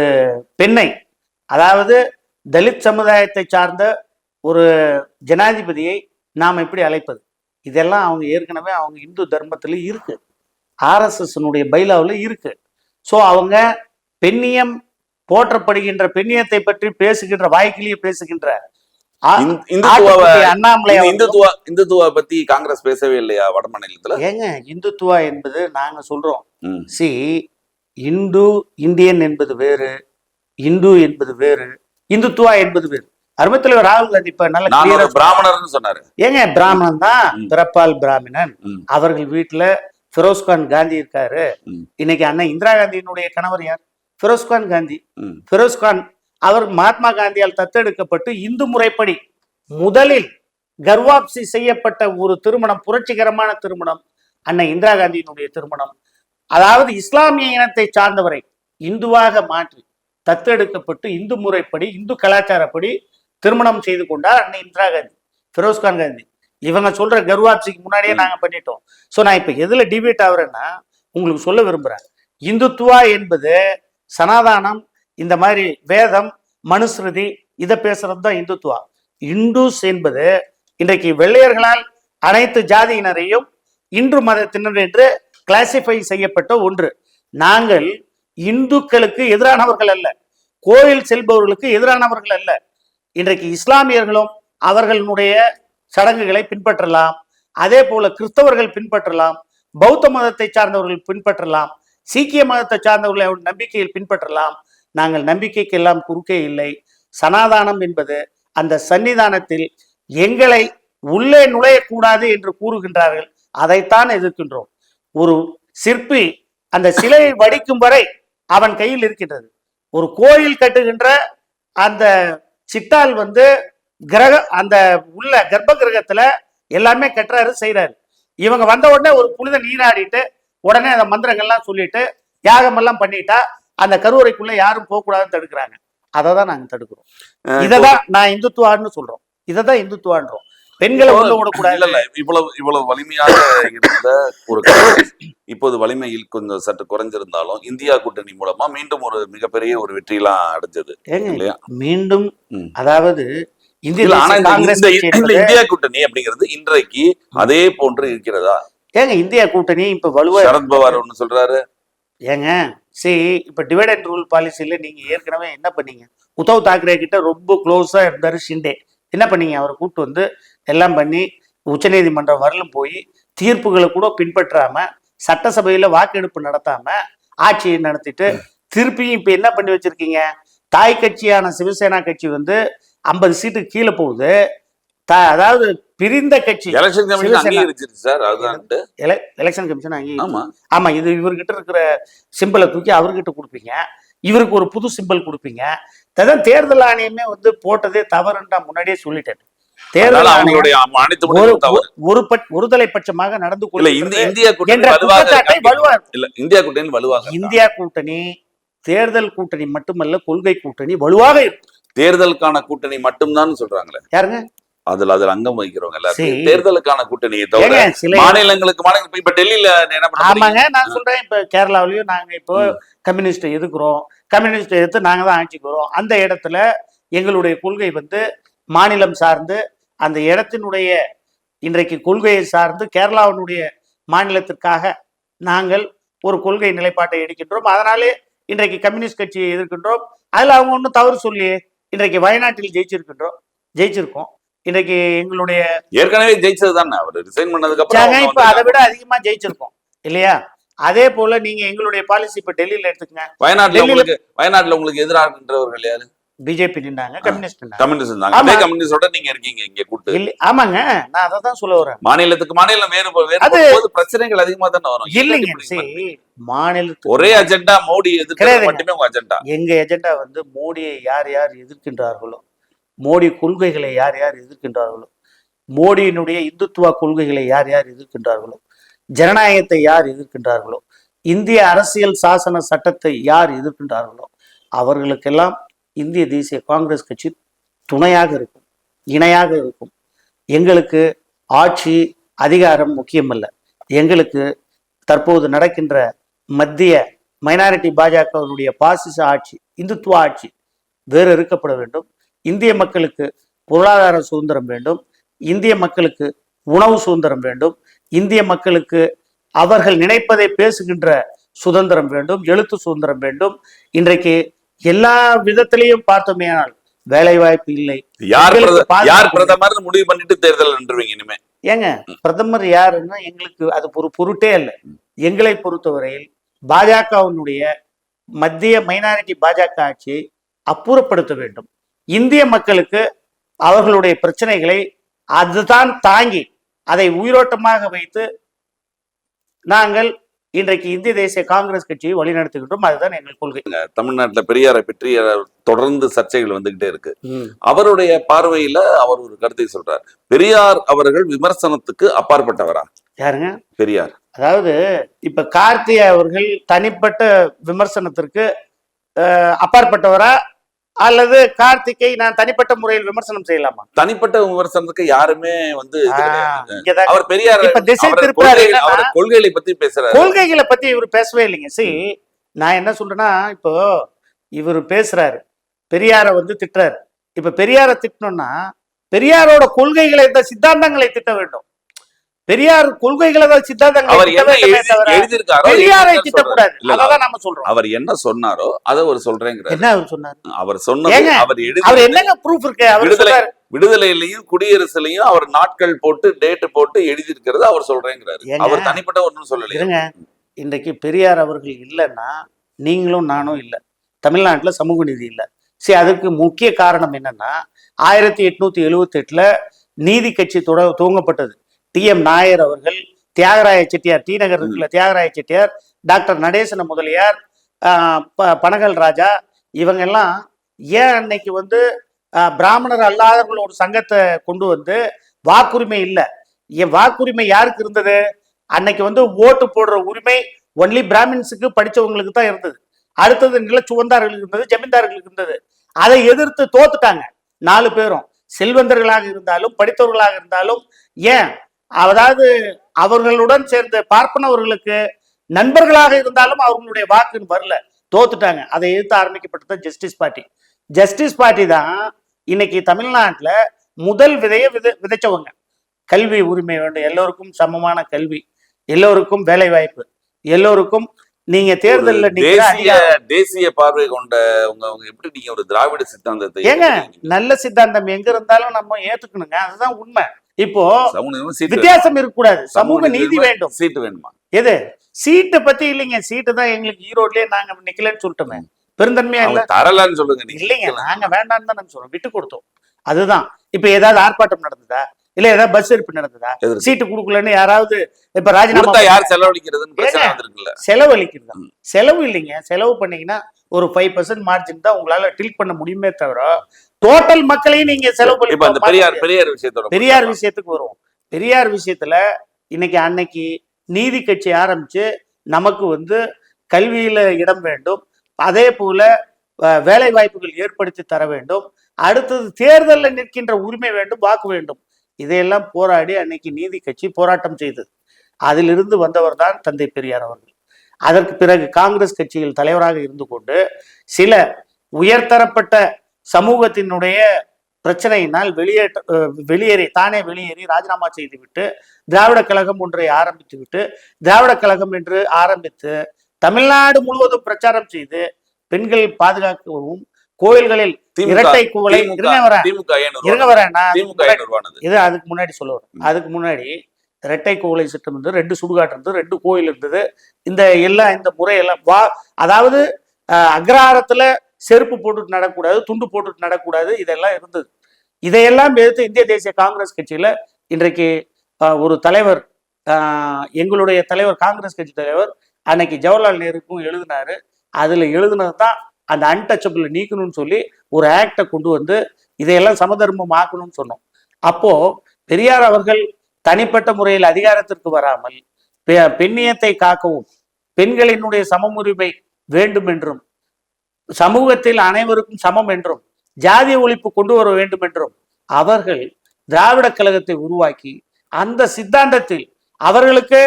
பெண்ணை, அதாவது தலித் சமுதாயத்தை சார்ந்த ஒரு ஜனாதிபதியை நாம் எப்படி அழைப்பது? இதெல்லாம் அவங்க ஏற்கனவே அவங்க இந்து தர்மத்துல இருக்கு, RSS-னுடைய பைலாவில் இருக்கு. ஸோ அவங்க பெண்ணியம் போற்றப்படுகின்ற பெண்ணியத்தை பற்றி பேசுகின்ற வாய்க்கிலேயே பேசுகின்ற அண்ணாமலை இந்துத்துவா பத்தி காங்கிரஸ் பேசவே இல்லையா வட மாநிலத்துல? ஏங்க இந்துத்துவா என்பது நாங்க சொல்றோம், இந்தியன் என்பது வேறு, இந்து என்பது வேறு, இந்துத்துவா என்பது வேறு. அருமை தலைவர் ராகுல் காந்தி இப்ப நல்ல பிராமணர்னு சொன்னாரு. ஏங்க பிராமணன் தான், பிறப்பால் பிராமணன். அவர்கள் வீட்டுல ஃபிரோஸ்கான் காந்தி இருக்காரு. இன்னைக்கு அண்ணன் இந்திரா காந்தியினுடைய கணவர் யார்? ஃபிரோஸ்கான் காந்தி. ஃபிரோஸ்கான் அவர் மகாத்மா காந்தியால் தத்தெடுக்கப்பட்டு இந்து முறைப்படி முதலில் கர்வாப்சி செய்யப்பட்ட ஒரு திருமணம், புரட்சிகரமான திருமணம் அண்ணன் இந்திரா காந்தியினுடைய திருமணம். அதாவது இஸ்லாமிய இனத்தை சார்ந்தவரை இந்துவாக மாற்றி தத்தெடுக்கப்பட்டு இந்து முறைப்படி இந்து கலாச்சாரப்படி திருமணம் செய்து கொண்டார் அன்னை இந்திரா காந்தி, ஃபிரோஸ்கான் காந்தி. இவங்க சொல்ற கர்வாப்சிக்கு முன்னாடியே நாங்க பண்ணிட்டோம். ஸோ நான் இப்ப எதுல டிபேட் ஆகுறேன்னா உங்களுக்கு சொல்ல விரும்புறேன், இந்துத்துவா என்பது சனாதானம், இந்த மாதிரி வேதம், மனுஸ்ருதி இதை பேசுறது தான் இந்துத்துவா. இந்துஸ் என்பது இன்றைக்கு வெள்ளையர்களால் அனைத்து ஜாதியினரையும் இந்து மதத்தினர் என்று கிளாசிஃபை செய்யப்பட்ட ஒன்று. நாங்கள் இந்துக்களுக்கு எதிரானவர்கள் அல்ல, கோயில் செல்பவர்களுக்கு எதிரானவர்கள் அல்ல. இன்றைக்கு இஸ்லாமியர்களும் அவர்களுடைய சடங்குகளை பின்பற்றலாம், அதே போல கிறிஸ்தவர்கள் பின்பற்றலாம், பௌத்த மதத்தை சார்ந்தவர்கள் பின்பற்றலாம், சீக்கிய மதத்தை சார்ந்தவர்கள் நம்பிக்கையில் பின்பற்றலாம். நாங்கள் நம்பிக்கைக்கு எல்லாம் குறுக்கே இல்லை. சனாதானம் என்பது அந்த சன்னிதானத்தில் எங்களை உள்ளே நுழையக்கூடாது என்று கூறுகின்றார்கள், அதைத்தான் எதிர்க்கின்றோம். ஒரு சிற்பி அந்த சிலையை வடிக்கும் வரை அவன் கையில் இருக்கின்றது. ஒரு கோயில் கட்டுகின்ற அந்த சிட்டால் கிரக அந்த உள்ள கர்ப்ப கிரகத்துல எல்லாமே கட்டுறாரு, செய்யறாரு. இவங்க வந்த உடனே ஒரு புனித நீராடிட்டு உடனே அந்த மந்திரங்கள்லாம் சொல்லிட்டு யாகமெல்லாம் பண்ணிட்டா அந்த கருவறைக்குள்ள யாரும் போக கூடாதுன்னு தடுக்கிறாங்க. அதை தான் நாங்க தடுக்கிறோம். இததான் நான் இந்துத்துவான்னு சொல்றோம். இததான் இந்துத்துவான்றோம். பெண்களை உள்ள விடக்கூடாது. இல்ல இவ்வளவு வலிமையாக இருந்த ஒரு இப்போது வலிமையில் கொஞ்சம் சற்று குறைஞ்சிருந்தாலும் இந்தியா கூட்டணி மூலமா மீண்டும் ஒரு மிகப்பெரிய ஒரு வெற்றியெல்லாம் அடைஞ்சது இல்லையா? மீண்டும் அதாவது இந்தியா கூட்டணி அப்படிங்கிறது இன்றைக்கு அதே போன்று இருக்கிறதா? ஏங்க இந்தியா கூட்டணி இப்ப வலுவா சரத்பவார் ஒண்ணு சொல்றாரு. ஏங்க இப்ப டிவைட் அண்ட் ரூல் பாலிசியில நீங்க ஏற்கனவே என்ன பண்ணீங்க? உத்தவ் தாக்கரே கிட்ட ரொம்ப க்ளோஸா இருந்தாரு ஷிண்டே. என்ன பண்ணீங்க? அவரை கூப்பிட்டு எல்லாம் பண்ணி உச்சநீதிமன்றம் வரலும் போய் தீர்ப்புகளை கூட பின்பற்றாம சட்டசபையில வாக்கெடுப்பு நடத்தாம ஆட்சியை நடத்திட்டு திருப்பியும் இப்ப என்ன பண்ணி வச்சிருக்கீங்க? தாய் கட்சியான சிவசேனா கட்சி 50 சீட்டுக்கு கீழே போகுது. அதாவது பிரிந்த கட்சி எலெக்ஷன் கமிஷன் ஆமா, இது இவர்கிட்ட இருக்கிற சிம்பிளை தூக்கி அவர்கிட்ட கொடுப்பீங்க, இவருக்கு ஒரு புது சிம்பிள் கொடுப்பீங்க. தேர்தல் ஆணையமே போட்டதே தவறுன்றா முன்னாடியே சொல்லிட்டேன். தேர்தல் ஒருதலை பட்சமாக நடந்து கொள்ள இந்தியா கூட்டணி தேர்தல் கூட்டணி மட்டுமல்ல, கொள்கை கூட்டணி வலுவாக இருக்கும். தேர்தலுக்கான கூட்டணி மட்டும்தான் சொல்றாங்களே யாருங்க? அதுல அங்கம் வகிக்கிறவங்க எல்லாரும் தேர்தலுக்கான கூட்டணியை தவிர மாநிலங்களுக்கு இப்ப டெல்லியில என்ன ஆமாங்க, நான் சொல்றேன். இப்ப கேரளாவிலயும் நாங்க இப்போ கம்யூனிஸ்டை எதிர்க்கிறோம், கம்யூனிஸ்டை எதிர்த்து நாங்க தான் ஆட்சிக்கு வரோம். அந்த இடத்துல எங்களுடைய கொள்கை மாநிலம் சார்ந்து அந்த இடத்தினுடைய இன்றைக்கு கொள்கையை சார்ந்து கேரளாவினுடைய மாநிலத்திற்காக நாங்கள் ஒரு கொள்கை நிலைப்பாட்டை எடுக்கின்றோம். அதனாலே இன்றைக்கு கம்யூனிஸ்ட் கட்சியை எதிர்க்கின்றோம். அதுல அவங்க ஒன்றும் தவறு சொல்லி இன்றைக்கு வயநாட்டில் ஜெயிச்சிருக்கோம். இன்றைக்கு எங்களுடைய ஏற்கனவே ஜெயிச்சது தானே, அவர் ரிசைன் பண்ணதுக்கு அப்புறம் இப்ப அதை விட அதிகமா ஜெயிச்சிருக்கோம் இல்லையா? அதே போல நீங்க எங்களுடைய பாலிசி இப்ப டெல்லியில எடுத்துக்கங்க. வயநாட்டுல உங்களுக்கு எதிராகன்றவர்கள் யாரு? பிஜேபி நின்றாங்க, கம்யூனிஸ்ட் கம்யூனிஸ்டோட நீங்க இருக்கீங்க இங்க கூட்டு. ஆமாங்க, நான் அதை தான் சொல்ல வரேன். மாநிலத்துக்கு மாநிலம் வேறு பிரச்சனைகள் அதிகமா தானே வரும். இல்லைங்க, மாநிலத்துக்கு ஒரே அஜெண்டா மோடி எதிர்க்கிறது மட்டுமே உங்க அஜெண்டா. எங்க அஜெண்டா மோடியை யார் யார் எதிர்க்கின்றார்களோ, மோடி கொள்கைகளை யார் யார் எதிர்க்கின்றார்களோ, மோடியினுடைய இந்துத்துவ கொள்கைகளை யார் யார் எதிர்க்கின்றார்களோ, ஜனநாயகத்தை யார் எதிர்க்கின்றார்களோ, இந்திய அரசியல் சாசன சட்டத்தை யார் எதிர்க்கின்றார்களோ அவர்களுக்கெல்லாம் இந்திய தேசிய காங்கிரஸ் கட்சி துணையாக இருக்கும், இணையாக இருக்கும். எங்களுக்கு ஆட்சி அதிகாரம் முக்கியமல்ல. எங்களுக்கு தற்போது நடக்கின்ற மத்திய மைனாரிட்டி பாஜகவினுடைய பாசிச ஆட்சி, இந்துத்துவ ஆட்சி வேறு இருக்கப்பட வேண்டும். இந்திய மக்களுக்கு பொருளாதார சுதந்திரம் வேண்டும், இந்திய மக்களுக்கு உணவு சுதந்திரம் வேண்டும், இந்திய மக்களுக்கு அவர்கள் நினைப்பதை பேசுகின்ற சுதந்திரம் வேண்டும், எழுத்து சுதந்திரம் வேண்டும். இன்றைக்கு எல்லா விதத்திலையும் பார்த்தோமே, ஆனால் வேலை வாய்ப்பு இல்லை. யார் பிரதமர் முடிவு பண்ணிட்டு தேர்தல் நின்றுவீங்க இனிமே? ஏங்க பிரதமர் யாருன்னா எங்களுக்கு அது ஒரு பொருட்டே அல்ல. எங்களை பொறுத்தவரையில் பாஜகவினுடைய மத்திய மைனாரிட்டி பாஜக ஆட்சியை அப்புறப்படுத்த வேண்டும். இந்திய மக்களுக்கு அவர்களுடைய பிரச்சனைகளை அதுதான் தாங்கி அதை உயிரோட்டமாக வைத்து நாங்கள் இன்றைக்கு இந்திய தேசிய காங்கிரஸ் கட்சியை வழிநடத்துகின்றோம். அதுதான் எங்கள் கொள்கை. தமிழ்நாட்டுல பெரியாரை பற்றி தொடர்ந்து சர்ச்சைகள் வந்துகிட்டே இருக்கு. அவருடைய பார்வையில அவர் ஒரு கருத்தை சொல்றார். பெரியார் அவர்கள் விமர்சனத்துக்கு அப்பாற்பட்டவரா? யாருங்க பெரியார்? அதாவது இப்ப கார்த்திகை அவர்கள் தனிப்பட்ட விமர்சனத்திற்கு அப்பாற்பட்டவரா அல்லது கார்த்திகை நான் தனிப்பட்ட முறையில் விமர்சனம் செய்யலாமா? தனிப்பட்ட விமர்சனத்துக்கு யாருமே அவர் பெரியார் திசை திருப்புறாரு. கொள்கைகளை பத்தி பேசுறாரு. கொள்கைகளை பத்தி இவர் பேசவே இல்லைங்க. நான் என்ன சொல்றேன்னா, இப்போ இவர் பேசுறாரு, பெரியாரை வந்து திட்டுறாரு. இப்ப பெரியாரை திட்டணும்னா பெரியாரோட கொள்கைகளை, இந்த சித்தாந்தங்களை திட்ட வேண்டும். பெரியார் கொள்கைகளை சித்தாந்தங்களை பெரியாரை திட்டக்கூடாது. அதான் நம்ம சொல்றோம். அவர் என்ன சொன்னாரோ அதை அவர் சொல்றேங்கிறார். என்ன அவர் சொன்னார்? அவர் சொன்னது அவர் என்னங்க ப்ரூஃப் இருக்கு? அவர் விடுதலையிலையும் குடியரசுலையும் அவர் நாட்கள் போட்டு டேட் போட்டு எழுதி இருக்கிறது அவர் சொல்றேங்கிறாரு. அவர் தனிப்பட்ட ஒன்றும் சொல்லலைங்க. இன்றைக்கு பெரியார் அவர்கள் இல்லைன்னா நீங்களும் நானும் இல்லை, தமிழ்நாட்டுல சமூக நீதி இல்லை. சரி, அதுக்கு முக்கிய காரணம் என்னன்னா 1878 நீதி கட்சி துவங்கப்பட்டது. TM நாயர் அவர்கள், தியாகராய செட்டியார், டி நகர் இருக்குல்ல, தியாகராய செட்டியார், டாக்டர் நடேசன முதலியார், பனகல் ராஜா, இவங்க எல்லாம் ஏன் அன்னைக்கு வந்து பிராமணர் அல்லாதவர்கள் ஒரு சங்கத்தை கொண்டு வந்து வாக்குரிமை இல்லை. என் வாக்குரிமை யாருக்கு இருந்தது? அன்னைக்கு வந்து ஓட்டு போடுற உரிமை ஒன்லி பிராமின்ஸுக்கு, படிச்சவங்களுக்கு தான் இருந்தது. அடுத்தது நில சுவந்தார்களுக்கு இருந்தது, ஜமீன்தார்களுக்கு இருந்தது. அதை எதிர்த்து தோத்துட்டாங்க 4 பேரும். செல்வந்தர்களாக இருந்தாலும் படித்தவர்களாக இருந்தாலும், ஏன் அதாவது அவர்களுடன் சேர்ந்து பார்ப்பனவர்களுக்கு நண்பர்களாக இருந்தாலும் அவர்களுடைய வாக்குன்னு வரல, தோத்துட்டாங்க. அதை எதிர்த்து ஆரம்பிக்கப்பட்டது ஜஸ்டிஸ் பார்ட்டி. ஜஸ்டிஸ் பார்ட்டி தான் இன்னைக்கு தமிழ்நாட்டுல முதல் விதையை விதைச்சவங்க. கல்வி உரிமை வேண்டும், எல்லோருக்கும் சமமான கல்வி, எல்லோருக்கும் வேலை வாய்ப்பு, எல்லோருக்கும். நீங்க தேர்தலில் தேசிய பார்வை கொண்ட எப்படி நீங்க ஒரு திராவிட சித்தாந்தத்தை ஏங்க, நல்ல சித்தாந்தம் எங்க இருந்தாலும் நம்ம ஏத்துக்கணுங்க, அதுதான் உண்மை. இப்போ வித்தியாசம் இருக்கக்கூடாது, சமூக நீதி வேண்டும். சீட்டு வேணுமா? எது சீட்டை பத்தி இல்லைங்க, சீட்டு தான் எங்களுக்கு ஈரோட்லயே நாங்க நிக்கலன்னு சொல்லிட்டோமே, பெருந்தன்மையா இல்ல தரலான்னு சொல்லுங்க. இல்லைங்க, நாங்க வேண்டாம்னு தான் சொல்றோம், விட்டு கொடுத்தோம். அதுதான். இப்ப ஏதாவது ஆர்ப்பாட்டம் நடந்ததா, இல்ல ஏதாவது பஸ் இருப்பு நடந்ததா? சீட்டு கொடுக்கலன்னு யாராவது இப்ப ராஜினாமா யார் செலவழிக்கிறது? செலவழிக்கிறதா? செலவு இல்லைங்க, செலவு பண்ணீங்கன்னா ஒரு 5% மார்ஜின் தான் உங்களால டில் பண்ண முடியுமே தவிர டோட்டல் மக்களையும் நீங்க செலவு பண்ணி. பெரியார் விஷயத்துக்கு வருவோம். பெரியார் விஷயத்துல இன்னைக்கு அன்னைக்கு நீதி கட்சி ஆரம்பிச்சு நமக்கு வந்து கல்வியில இடம் வேண்டும், அதே போல வேலை வாய்ப்புகள் ஏற்படுத்தி தர வேண்டும், அடுத்தது தேர்தலில் நிற்கின்ற உரிமை வேண்டும், வாக்கு வேண்டும். இதையெல்லாம் போராடி அன்னைக்கு நீதி கட்சி போராட்டம் செய்தது. அதிலிருந்து வந்தவர் தான் தந்தை பெரியார் அவர்கள். அதற்கு பிறகு காங்கிரஸ் கட்சியில் தலைவராக இருந்து கொண்டு சில உயர்தரப்பட்ட சமூகத்தினுடைய பிரச்சனையினால் தானே வெளியேறி ராஜினாமா செய்துவிட்டு திராவிட கழகம் ஒன்றை ஆரம்பித்து விட்டு, திராவிட கழகம் என்று ஆரம்பித்து தமிழ்நாடு முழுவதும் பிரச்சாரம் செய்து பெண்கள் பாதுகாக்கவும், கோயில்களில் இரட்டை குவளை இது அதுக்கு முன்னாடி சொல்லுவார். அதுக்கு முன்னாடி இரட்டை குவளை சிட்டம் இருந்தது, 2 சுடுகாட்டு இருந்தது, 2 கோயில் இருந்தது. இந்த முறையெல்லாம் அதாவது அக்ரஹாரத்துல செருப்பு போட்டுட்டு நடக்கூடாது, துண்டு போட்டுட்டு நடக்கூடாது, இதெல்லாம் இருந்தது. இதையெல்லாம் எதிர்த்து இந்திய தேசிய காங்கிரஸ் கட்சியில இன்றைக்கு ஒரு தலைவர், எங்களுடைய தலைவர், காங்கிரஸ் கட்சி தலைவர் அன்னைக்கு ஜவஹர்லால் நேருக்கும் எழுதினாரு. அதுல எழுதுனது தான் அந்த அன்டச்சபிள் நீக்கணும்னு சொல்லி ஒரு ஆக்டை கொண்டு வந்து இதையெல்லாம் சமதர்மம் ஆக்கணும்னு சொன்னோம். அப்போ பெரியார் அவர்கள் தனிப்பட்ட முறையில் அதிகாரத்திற்கு வராமல் பெண்ணியத்தை காக்கவும், பெண்களினுடைய சமமுரிமை வேண்டும் என்றும், சமூகத்தில் அனைவருக்கும் சமம் என்றும், ஜாதிய ஒழிப்பு கொண்டு வர வேண்டும் என்றும் அவர்கள் திராவிட கழகத்தை உருவாக்கி அந்த சித்தாந்தத்தில் அவர்களுக்கு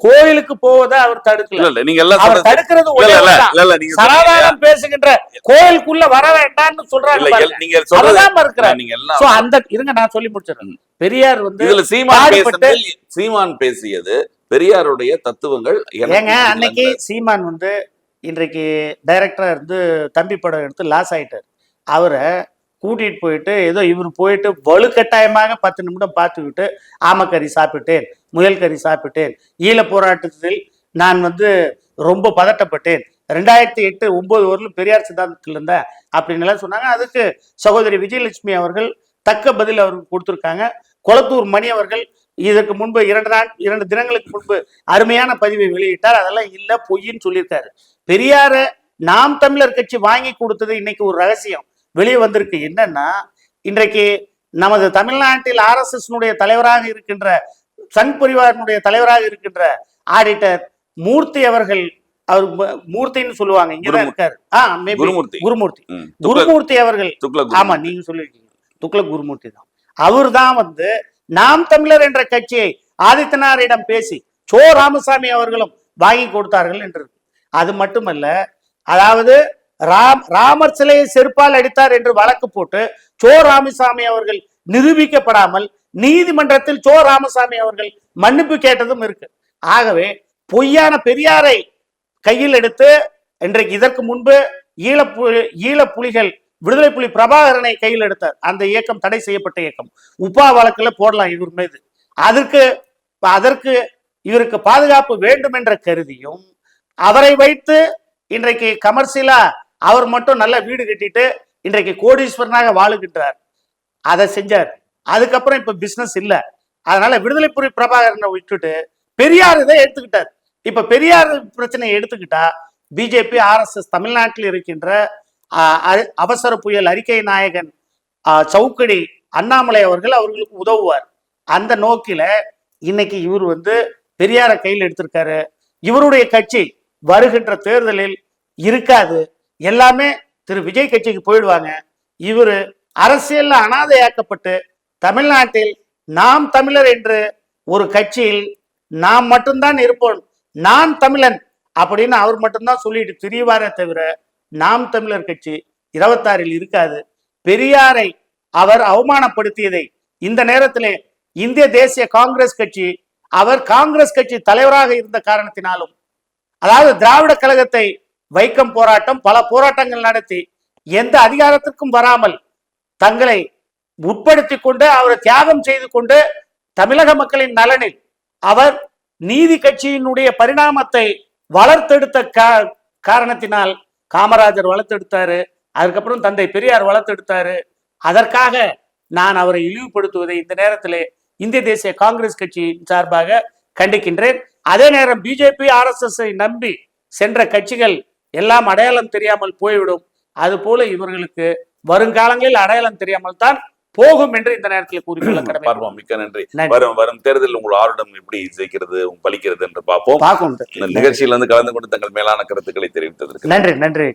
கோயிலுக்கு போவதை அவர் தடுக்கல. நீங்க அவர் தடுக்கிறது சனாதானம் பேசுகின்ற கோயிலுக்குள்ள வர வேண்டாம்னு சொல்றாங்க. நான் சொல்லி முடிச்சிடறேன். பெரியார் வந்து சீமான் பேசியது பெரியாருடைய தத்துவங்கள். ஏங்க, அன்னைக்கு சீமான் வந்து இன்றைக்கு டைரக்டரா இருந்து தம்பி படம் எடுத்து லாஸ் ஆயிட்டார். அவரை கூட்டிட்டு போயிட்டு ஏதோ இவர் போயிட்டு வலுக்கட்டாயமாக 10 நிமிடம் பார்த்துக்கிட்டு ஆமக்கறி சாப்பிட்டேன், முயல் கறி சாப்பிட்டேன், ஈழ போராட்டத்தில் நான் வந்து ரொம்ப பதட்டப்பட்டேன், 2008-9 வரலும் பெரியார் சித்தாந்தத்தில் இருந்தேன் அப்படின்னு எல்லாம் சொன்னாங்க. அதுக்கு சகோதரி விஜயலட்சுமி அவர்கள் தக்க பதில் அவருக்கு கொடுத்துருக்காங்க. கொளத்தூர் மணி அவர்கள் இதற்கு முன்பு 2 தினங்களுக்கு முன்பு அருமையான பதிவை வெளியிட்டார். அதெல்லாம் இல்ல, பொய்ன்னு சொல்லியிருக்காரு. பெரியார நாம் தமிழர் கட்சி வாங்கி கொடுத்தது இன்னைக்கு ஒரு ரகசியம் வெளியே வந்திருக்கு. என்னன்னா, இன்றைக்கு நமது தமிழ்நாட்டில் RSS தலைவராக இருக்கின்ற, சங் பரிவாரனுடைய தலைவராக இருக்கின்ற ஆடிட்டர் மூர்த்தி அவர்கள், அவர் மூர்த்தின்னு சொல்லுவாங்க, இங்கதான் இருக்காரு, குருமூர்த்தி அவர்கள். ஆமா, நீங்க சொல்லிருக்கீங்க, துக்ளக் குருமூர்த்தி தான். அவர் தான் வந்து நாம் தமிழர் என்ற கட்சியை ஆதித்தனாரிடம் பேசி சோ ராமசாமி அவர்களும் வாங்கி கொடுத்தார்கள் என்று. அது மட்டுமல்ல, அதாவது ராமர் சிலையை செருப்பால் அடித்தார் என்று வழக்கு போட்டு ராமசாமி அவர்கள் நிரூபிக்கப்படாமல் நீதிமன்றத்தில் ராமசாமி அவர்கள் மன்னிப்பு கேட்டதும் இருக்கு. ஆகவே பொய்யான பெரியாரை கையில் எடுத்து இன்றைக்கு இதற்கு முன்பு ஈழ புலிகள் விடுதலை புலி பிரபாகரனை கையில் எடுத்தார். அந்த இயக்கம் தடை செய்யப்பட்ட இயக்கம். உப்பா வழக்குல போடலாம் இவர் மீது. அதற்கு இவருக்கு பாதுகாப்பு வேண்டும் என்ற கருதியும் அவரை வைத்து இன்றைக்கு கமர்ஷியலா அவர் மட்டும் நல்ல வீடு கட்டிட்டு இன்றைக்கு கோடீஸ்வரனாக வாழுகின்றார். அதை செஞ்சார். அதுக்கப்புறம் இப்ப பிசினஸ் இல்ல. அதனால விடுதலை புலி பிரபாகரனை விட்டுட்டு பெரியார் இதை எடுத்துக்கிட்டார். இப்ப பெரியார் பிரச்சனையை எடுத்துக்கிட்டா பிஜேபி RSS தமிழ்நாட்டில் இருக்கின்ற அவசர புயல் அறிக்கை நாயகன் சவுக்கடி அண்ணாமலை அவர்களுக்கு உதவுவார். அந்த நோக்கில இன்னைக்கு இவர் பெரியார கையில் எடுத்திருக்காரு. இவருடைய கட்சி வருகின்ற தேர்தலில் இருக்காது. எல்லாமே திரு விஜய் கட்சிக்கு போயிடுவாங்க. இவரு அரசியல்ல அனாதையாக்கப்பட்டு தமிழ்நாட்டில் நாம் தமிழர் என்று ஒரு கட்சியில் நாம் மட்டும்தான் இருப்போம், நான் தமிழன் அப்படின்னு அவர் மட்டும்தான் சொல்லிட்டு திரிவாரே தவிர நாம் தமிழர் கட்சி 26 இருக்காது. பெரியாரை அவர் அவமானப்படுத்தியதை இந்த நேரத்திலே இந்திய தேசிய காங்கிரஸ் கட்சி, அவர் காங்கிரஸ் கட்சி தலைவராக இருந்த காரணத்தினாலும், அதாவது திராவிட கழகத்தை வைக்கம் போராட்டம் பல போராட்டங்கள் நடத்தி எந்த அதிகாரத்திற்கும் வராமல் தங்களை உட்படுத்தி கொண்டு அவரை தியாகம் செய்து கொண்டு தமிழக மக்களின் நலனில் அவர் நீதி கட்சியினுடைய பரிணாமத்தை வளர்த்தெடுத்த காரணத்தினால் காமராஜர் வளர்த்தெடுத்தாரு. அதுக்கப்புறம் தந்தை பெரியார் வளர்த்தெடுத்தாரு. அதற்காக நான் அவரை இழிவுபடுத்துவதை இந்த நேரத்திலே இந்திய தேசிய காங்கிரஸ் கட்சியின் சார்பாக கண்டிக்கின்றேன். அதே நேரம் பிஜேபி RSS நம்பி சென்ற கட்சிகள் எல்லாம் அடையாளம் தெரியாமல் போய்விடும். அது போல இவர்களுக்கு வருங்காலங்களில் அடையாளம் தெரியாமல் தான் போகும் என்று இந்த நேரத்தில் கூறிக்கொள்ள கடமை. மிக்க நன்றி. வரும் தேர்தலில் உங்கள் ஆர்வம் எப்படி ஜெயிக்கிறது பலிக்கிறது என்று பார்ப்போம். பார்க்கும் நிகழ்ச்சியில் கலந்து கொண்டு தங்கள் மேலான கருத்துக்களை தெரிவித்ததற்கு நன்றி.